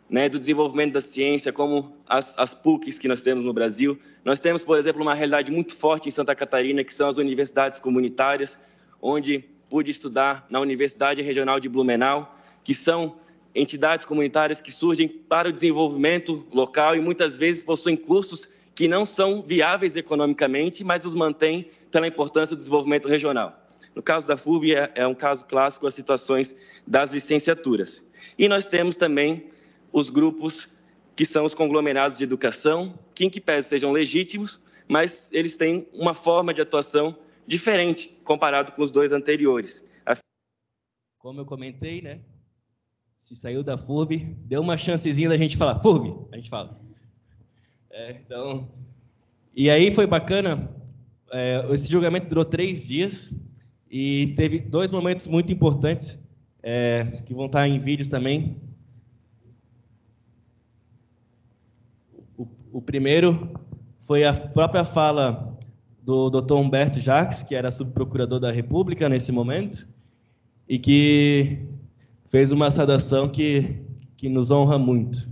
[SPEAKER 4] né, do desenvolvimento da ciência, como as PUCs que nós temos no Brasil. Nós temos, por exemplo, uma realidade muito forte em Santa Catarina, que são as universidades comunitárias, onde pude estudar na Universidade Regional de Blumenau, que são entidades comunitárias que surgem para o desenvolvimento local e muitas vezes possuem cursos que não são viáveis economicamente, mas os mantêm pela importância do desenvolvimento regional. No caso da FURB, é um caso clássico as situações das licenciaturas. E nós temos também os grupos que são os conglomerados de educação, que em que pese sejam legítimos, mas eles têm uma forma de atuação diferente comparado com os dois anteriores. Como eu comentei, né? Se saiu da FURB, deu uma chancezinha da gente falar FURB, a gente fala. Então, e aí foi bacana, esse julgamento durou 3 dias e teve 2 momentos muito importantes, que vão estar em vídeos também. O primeiro foi a própria fala do Dr. Humberto Jacques, que era subprocurador da República nesse momento, e que fez uma saudação que nos honra muito.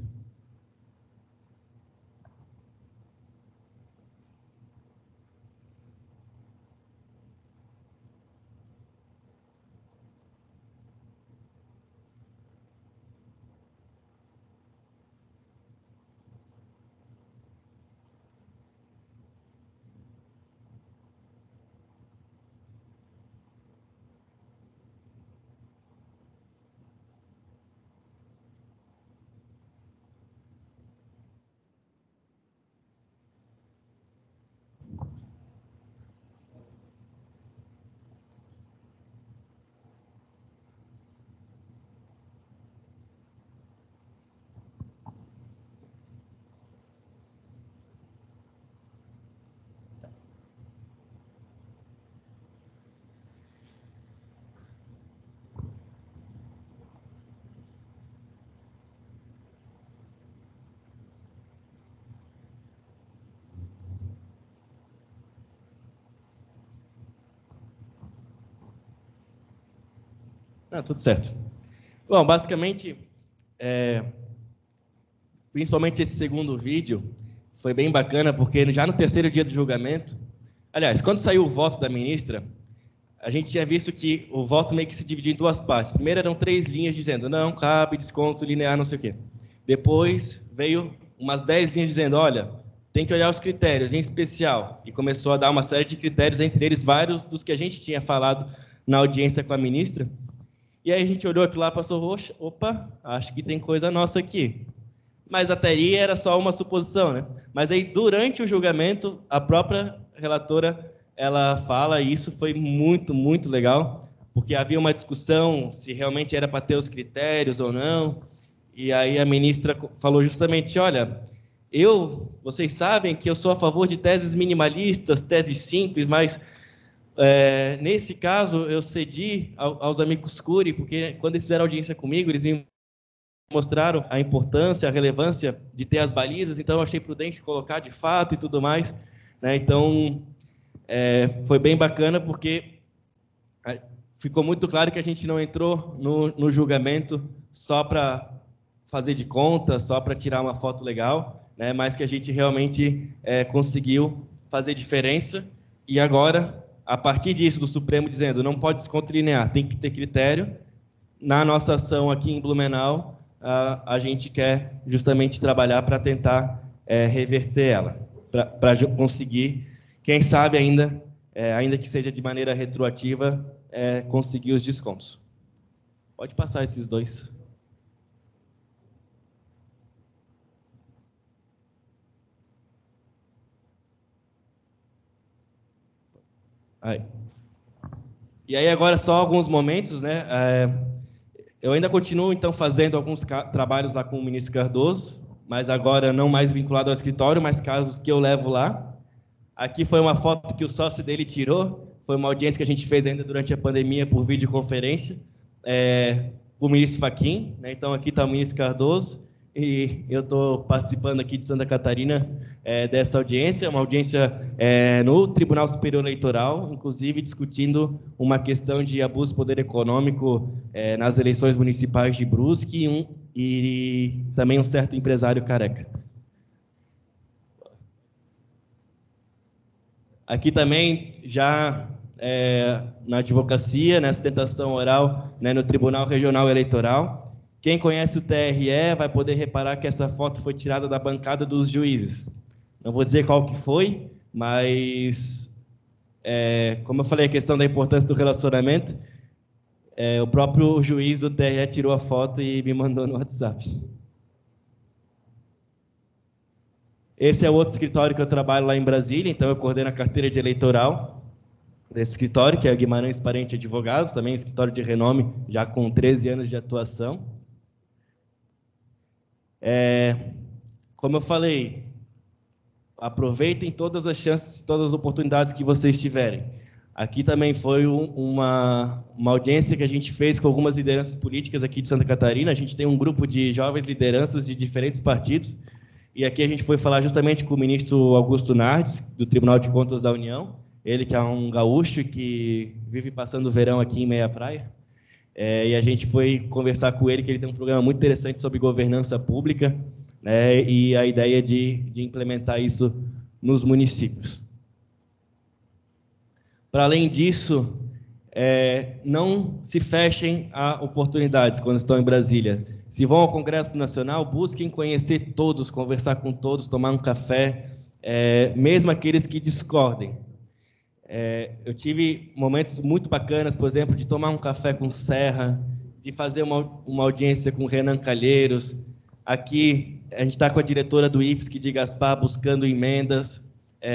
[SPEAKER 4] Tudo certo. Bom, basicamente, principalmente esse segundo vídeo, foi bem bacana, porque já no terceiro dia do julgamento, aliás, quando saiu o voto da ministra, a gente tinha visto que o voto meio que se dividia em 2 partes. Primeiro eram 3 linhas dizendo, não, cabe desconto linear, não sei o quê. Depois veio umas 10 linhas dizendo, olha, tem que olhar os critérios, em especial. E começou a dar uma série de critérios, entre eles vários dos que a gente tinha falado na audiência com a ministra. E aí a gente olhou aquilo lá e passou, opa, acho que tem coisa nossa aqui. Mas até aí era só uma suposição, né? Mas aí, durante o julgamento, a própria relatora, ela fala, e isso foi muito, muito legal, porque havia uma discussão se realmente era para ter os critérios ou não, e aí a ministra falou justamente, olha, vocês sabem que eu sou a favor de teses minimalistas, teses simples, mas nesse caso eu cedi aos amigos Cury, porque quando eles fizeram audiência comigo, eles me mostraram a importância, a relevância de ter as balizas, então eu achei prudente colocar de fato e tudo mais, né? Então, foi bem bacana, porque ficou muito claro que a gente não entrou no julgamento só para fazer de conta, só para tirar uma foto legal, né? Mas que a gente realmente conseguiu fazer diferença, e agora, a partir disso, do Supremo dizendo não pode desconto linear, tem que ter critério, na nossa ação aqui em Blumenau, a gente quer justamente trabalhar para tentar reverter ela, para conseguir, quem sabe ainda que seja de maneira retroativa, conseguir os descontos. Pode passar esses 2. Aí. E aí agora só alguns momentos, né? Eu ainda continuo, então, fazendo alguns trabalhos lá com o ministro Cardoso, mas agora não mais vinculado ao escritório, mas casos que eu levo lá. Aqui foi uma foto que o sócio dele tirou, foi uma audiência que a gente fez ainda durante a pandemia por videoconferência, com o ministro Fachin, né? Então, aqui está o ministro Cardoso, e eu estou participando aqui de Santa Catarina dessa audiência, uma audiência no Tribunal Superior Eleitoral, inclusive discutindo uma questão de abuso de poder econômico nas eleições municipais de Brusque e também um certo empresário careca. Aqui também, já na advocacia, na sustentação oral, né, no Tribunal Regional Eleitoral. Quem conhece o TRE vai poder reparar que essa foto foi tirada da bancada dos juízes. Não vou dizer qual que foi, mas, como eu falei, a questão da importância do relacionamento, o próprio juiz do TRE tirou a foto e me mandou no WhatsApp. Esse é o outro escritório que eu trabalho lá em Brasília, então eu coordeno a carteira de eleitoral desse escritório, que é a Guimarães Parente Advogados, também um escritório de renome, já com 13 anos de atuação. Como eu falei, aproveitem todas as chances, todas as oportunidades que vocês tiverem. Aqui também foi uma audiência que a gente fez com algumas lideranças políticas aqui de Santa Catarina. A gente tem um grupo de jovens lideranças de diferentes partidos, e aqui a gente foi falar justamente com o ministro Augusto Nardes, do Tribunal de Contas da União, ele que é um gaúcho que vive passando o verão aqui em Meia Praia, e a gente foi conversar com ele, que ele tem um programa muito interessante sobre governança pública, né, e a ideia de implementar isso nos municípios. Para além disso, não se fechem a oportunidades quando estão em Brasília. Se vão ao Congresso Nacional, busquem conhecer todos, conversar com todos, tomar um café, mesmo aqueles que discordem. Eu tive momentos muito bacanas, por exemplo, de tomar um café com Serra, de fazer uma audiência com Renan Calheiros. Aqui, a gente está com a diretora do IFSC de Gaspar buscando emendas.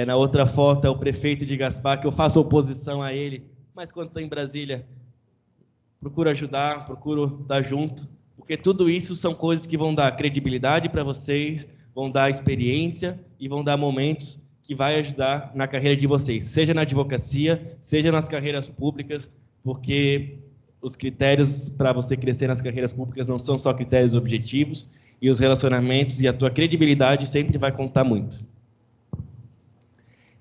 [SPEAKER 4] Na outra foto é o prefeito de Gaspar, que eu faço oposição a ele, mas quando estou em Brasília, procuro ajudar, procuro estar junto, porque tudo isso são coisas que vão dar credibilidade para vocês, vão dar experiência e vão dar momentos que vai ajudar na carreira de vocês, seja na advocacia, seja nas carreiras públicas, porque os critérios para você crescer nas carreiras públicas não são só critérios objetivos, e os relacionamentos e a tua credibilidade sempre vai contar muito.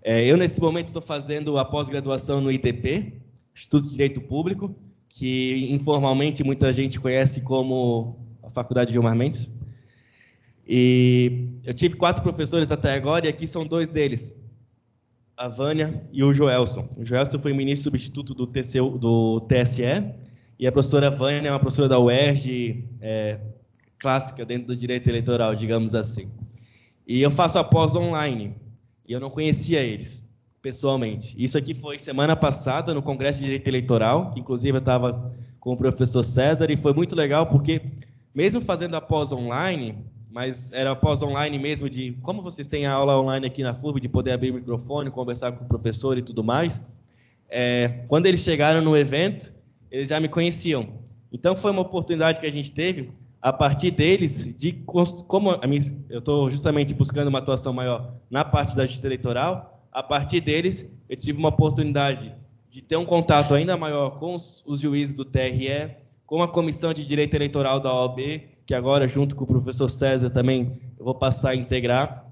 [SPEAKER 4] Eu, nesse momento, estou fazendo a pós-graduação no ITP, Instituto de Direito Público, que informalmente muita gente conhece como a Faculdade de Gilmar Mendes. E eu tive 4 professores até agora, e aqui são 2 deles, a Vânia e o Joelson. O Joelson foi ministro substituto do TSE, e a professora Vânia é uma professora da UERJ, clássica dentro do direito eleitoral, digamos assim. E eu faço a pós online, e eu não conhecia eles pessoalmente. Isso aqui foi semana passada, no Congresso de Direito Eleitoral, que inclusive eu estava com o professor César, e foi muito legal, porque mesmo fazendo a pós online, mas era a pós online mesmo, de como vocês têm a aula online aqui na FURB, de poder abrir o microfone, conversar com o professor e tudo mais, quando eles chegaram no evento, eles já me conheciam. Então, foi uma oportunidade que a gente teve, a partir deles, como eu estou justamente buscando uma atuação maior na parte da justiça eleitoral, a partir deles, eu tive uma oportunidade de ter um contato ainda maior com os juízes do TRE, com a Comissão de Direito Eleitoral da OAB, que agora, junto com o professor César, também eu vou passar a integrar.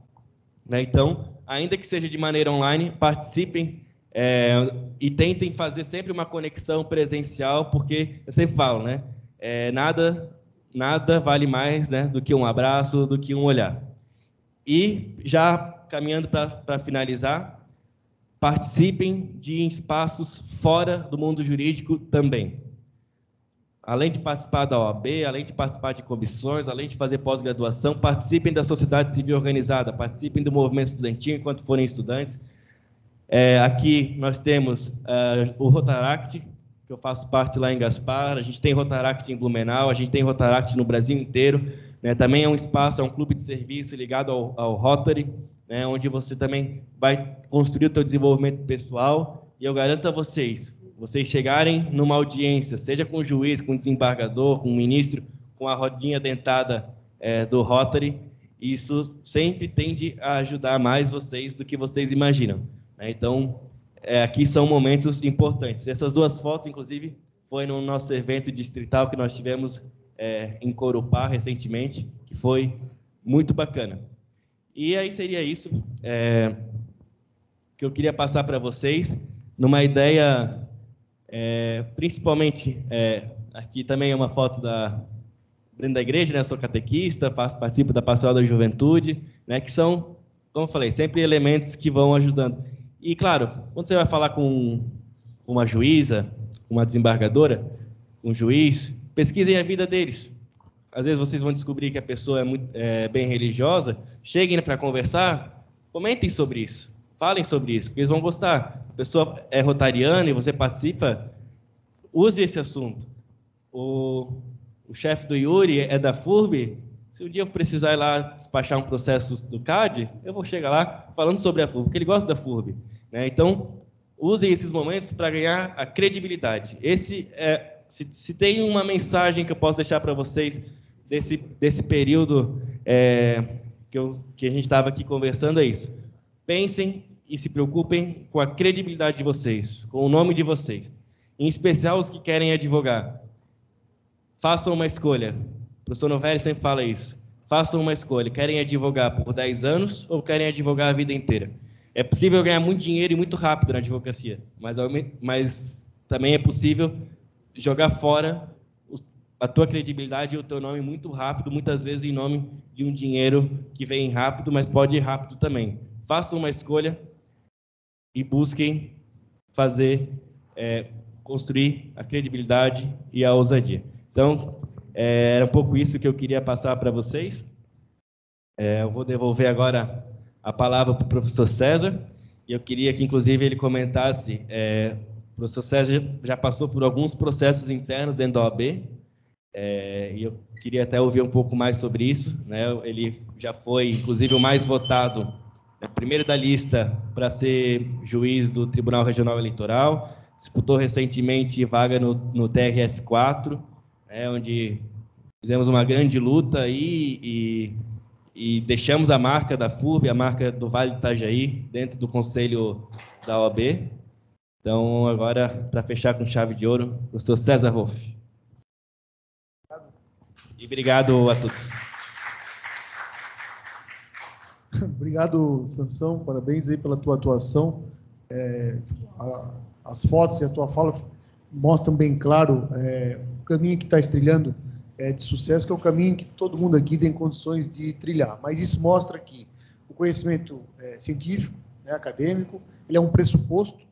[SPEAKER 4] Então, ainda que seja de maneira online, participem e tentem fazer sempre uma conexão presencial, porque eu sempre falo, nada vale mais do que um abraço, do que um olhar. E, já caminhando para finalizar, participem de espaços fora do mundo jurídico também. Além de participar da OAB, além de participar de comissões, além de fazer pós-graduação, participem da sociedade civil organizada, participem do movimento estudantil enquanto forem estudantes. Aqui nós temos o Rotaract, que eu faço parte lá em Gaspar, a gente tem Rotaract em Blumenau, a gente tem Rotaract no Brasil inteiro, também é um espaço, é um clube de serviço ligado ao Rotary, onde você também vai construir o seu desenvolvimento pessoal, e eu garanto a vocês chegarem numa audiência, seja com o juiz, com o desembargador, com o ministro, com a rodinha dentada do Rotary, isso sempre tende a ajudar mais vocês do que vocês imaginam. Então, aqui são momentos importantes. Essas 2 fotos, inclusive, foi no nosso evento distrital que nós tivemos em Corupá recentemente, que foi muito bacana. E aí seria isso que eu queria passar para vocês, numa ideia, principalmente, aqui também é uma foto dentro da igreja, eu sou catequista, participo da Pastoral da Juventude, que são, como eu falei, sempre elementos que vão ajudando. E, claro, quando você vai falar com uma juíza, uma desembargadora, um juiz, pesquisem a vida deles. Às vezes vocês vão descobrir que a pessoa é bem religiosa, cheguem para conversar, comentem sobre isso, falem sobre isso, porque eles vão gostar. A pessoa é rotariana e você participa, use esse assunto. O chefe do Yuri é da FURB, se um dia eu precisar ir lá despachar um processo do CAD, eu vou chegar lá falando sobre a FURB, porque ele gosta da FURB, né? Então, usem esses momentos para ganhar a credibilidade. Se tem uma mensagem que eu posso deixar para vocês desse período que a gente estava aqui conversando, é isso. Pensem e se preocupem com a credibilidade de vocês, com o nome de vocês. Em especial os que querem advogar. Façam uma escolha. O professor Novelli sempre fala isso. Façam uma escolha. Querem advogar por 10 anos ou querem advogar a vida inteira? É possível ganhar muito dinheiro e muito rápido na advocacia, mas também é possível jogar fora a tua credibilidade e o teu nome muito rápido, muitas vezes em nome de um dinheiro que vem rápido, mas pode ir rápido também. Façam uma escolha e busquem construir a credibilidade e a ousadia. Então, era um pouco isso que eu queria passar para vocês. Eu vou devolver agora a palavra para o professor César, e eu queria que, inclusive, ele comentasse. O professor César já passou por alguns processos internos dentro da OAB, e eu queria até ouvir um pouco mais sobre isso, né? Ele já foi, inclusive, o mais votado, primeiro da lista para ser juiz do Tribunal Regional Eleitoral, disputou recentemente vaga no TRF4, onde fizemos uma grande luta aí e deixamos a marca da FURB, a marca do Vale do Itajaí, dentro do Conselho da OAB. Então, agora, para fechar com chave de ouro, o professor César Wolff. E obrigado a todos.
[SPEAKER 2] Obrigado, Sansão, parabéns aí pela tua atuação. As fotos e a tua fala mostram bem claro o caminho que está trilhando de sucesso, que é o caminho que todo mundo aqui tem condições de trilhar. Mas isso mostra que o conhecimento científico, acadêmico, ele é um pressuposto,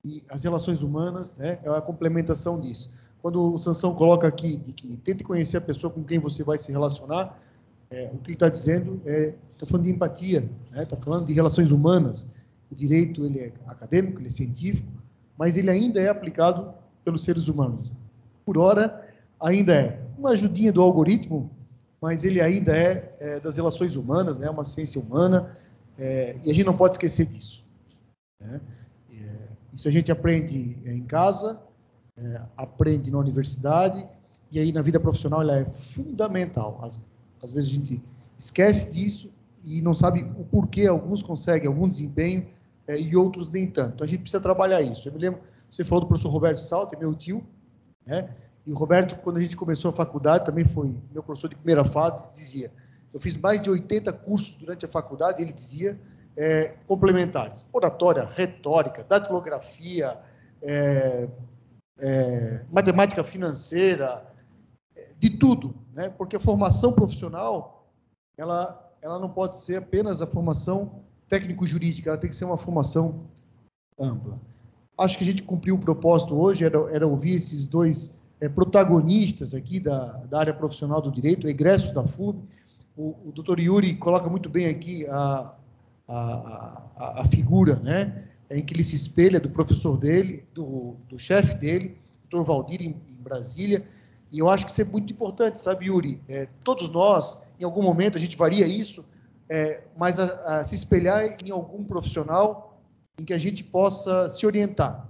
[SPEAKER 2] e as relações humanas, é a complementação disso. Quando o Sansão coloca aqui de que tente conhecer a pessoa com quem você vai se relacionar, o que ele está dizendo está falando de empatia, está falando de relações humanas. O direito ele é acadêmico, ele é científico, mas ele ainda é aplicado pelos seres humanos. Por ora, ainda é uma ajudinha do algoritmo, mas ele ainda é das relações humanas, é uma ciência humana, e a gente não pode esquecer disso. Isso a gente aprende em casa, aprende na universidade, e aí na vida profissional ela é fundamental. Às vezes a gente esquece disso e não sabe o porquê alguns conseguem algum desempenho e outros nem tanto. Então a gente precisa trabalhar isso. Eu me lembro, você falou do professor Roberto Salter, meu tio, e o Roberto, quando a gente começou a faculdade, também foi meu professor de primeira fase, dizia, eu fiz mais de 80 cursos durante a faculdade, e ele dizia, complementares, oratória, retórica, datilografia, matemática financeira, de tudo, porque a formação profissional, ela não pode ser apenas a formação técnico-jurídica, ela tem que ser uma formação ampla. Acho que a gente cumpriu o propósito hoje, era ouvir esses dois protagonistas aqui da área profissional do direito, egressos da FURB. O doutor Yuri coloca muito bem aqui a figura, em que ele se espelha do professor dele, do chefe dele, doutor Valdir, em Brasília. E eu acho que isso é muito importante, sabe, Yuri? Todos nós, em algum momento, a gente varia isso, mas a se espelhar em algum profissional em que a gente possa se orientar,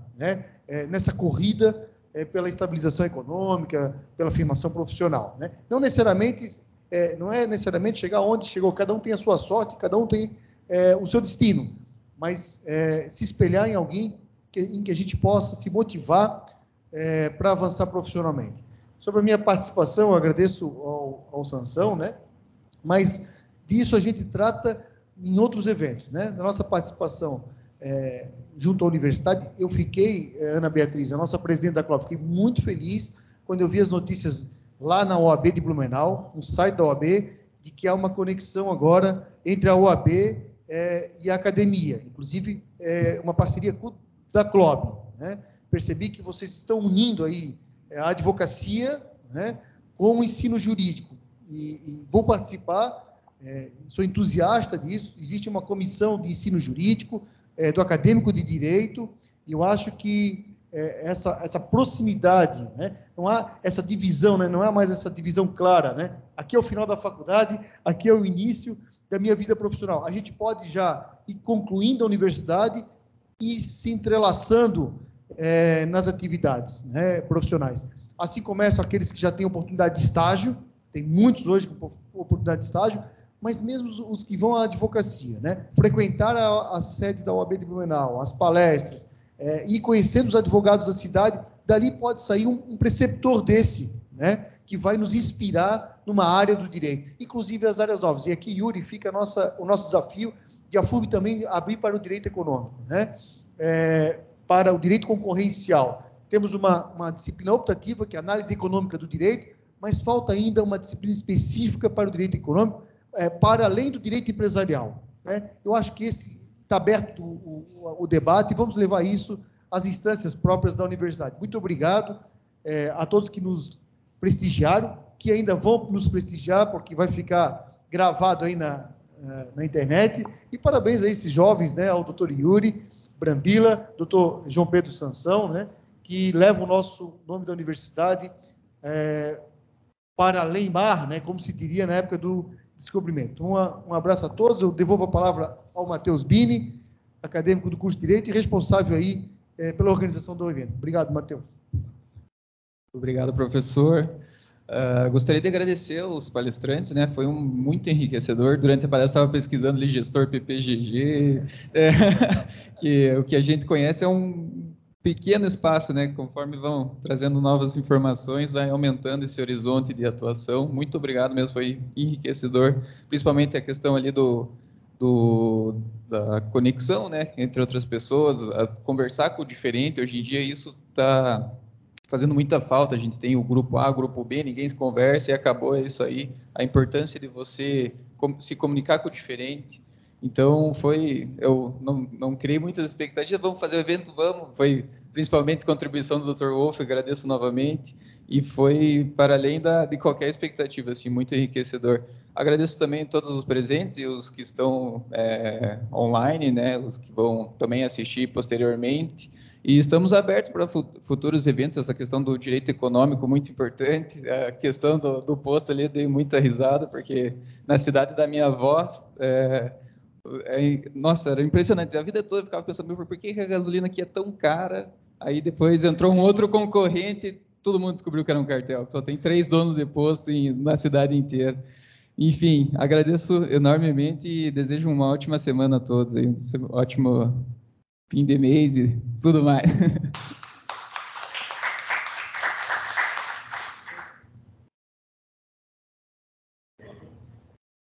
[SPEAKER 2] nessa corrida pela estabilização econômica, pela afirmação profissional. Não é necessariamente chegar onde chegou, cada um tem a sua sorte, cada um tem o seu destino, mas se espelhar em alguém em que a gente possa se motivar para avançar profissionalmente. Sobre a minha participação, eu agradeço ao Sansão, mas disso a gente trata em outros eventos. Na nossa participação junto à universidade, eu fiquei, Ana Beatriz, a nossa presidente da CLOB, fiquei muito feliz quando eu vi as notícias lá na OAB de Blumenau, no site da OAB, de que há uma conexão agora entre a OAB e a academia, inclusive uma parceria da CLOB, percebi que vocês estão unindo aí a advocacia, né, com o ensino jurídico. E vou participar, sou entusiasta disso. Existe uma comissão de ensino jurídico, do acadêmico de direito, e eu acho que essa proximidade, né, não há essa divisão, né, não há mais essa divisão clara, né? Aqui é o final da faculdade, aqui é o início da minha vida profissional. A gente pode já ir concluindo a universidade e se entrelaçando nas atividades, né, profissionais. Assim começam aqueles que já têm oportunidade de estágio, tem muitos hoje com oportunidade de estágio, mas mesmo os que vão à advocacia, né, frequentar a sede da OAB de Blumenau, as palestras, e conhecendo os advogados da cidade, dali pode sair um preceptor desse, né, que vai nos inspirar numa área do direito, inclusive as áreas novas. E aqui, Yuri, fica o nosso desafio de a FURB também abrir para o direito econômico, né, para o direito concorrencial. Temos uma disciplina optativa, que é a análise econômica do direito, mas falta ainda uma disciplina específica para o direito econômico, para além do direito empresarial, né? Eu acho que está aberto o debate e vamos levar isso às instâncias próprias da universidade. Muito obrigado a todos que nos prestigiaram, que ainda vão nos prestigiar, porque vai ficar gravado aí na internet. E parabéns a esses jovens, né, ao doutor Yuri Brambila, doutor João Pedro Sansão, né, que levam o nosso nome da universidade para além mar, né, como se diria na época do descobrimento. Um abraço a todos. Eu devolvo a palavra ao Matheus Bini, acadêmico do curso de Direito e responsável aí pela organização do evento. Obrigado, Matheus.
[SPEAKER 1] Obrigado, professor. Gostaria de agradecer aos palestrantes, né? Foi muito enriquecedor. Durante a palestra estava pesquisando ali gestor PPGG, que o que a gente conhece é um pequeno espaço, né? Conforme vão trazendo novas informações, vai aumentando esse horizonte de atuação. Muito obrigado mesmo, foi enriquecedor, principalmente a questão ali da conexão, né, entre outras pessoas, conversar com o diferente. Hoje em dia isso está fazendo muita falta. A gente tem o grupo A, o grupo B, ninguém se conversa e acabou, é isso aí. A importância de você se comunicar com o diferente. Então, eu não criei muitas expectativas, vamos fazer o evento, vamos. Foi principalmente contribuição do Dr. Wolff, agradeço novamente, e foi para além de qualquer expectativa, assim, muito enriquecedor. Agradeço também a todos os presentes e os que estão online, né, os que vão também assistir posteriormente, e estamos abertos para futuros eventos. Essa questão do direito econômico, muito importante, a questão do posto ali, eu dei muita risada, porque na cidade da minha avó, nossa, era impressionante. A vida toda eu ficava pensando, por que a gasolina aqui é tão cara? Aí depois entrou um outro concorrente, todo mundo descobriu que era um cartel, que só tem 3 donos de posto na cidade inteira. Enfim, agradeço enormemente e desejo uma ótima semana a todos, um ótimo fim de mês e tudo mais.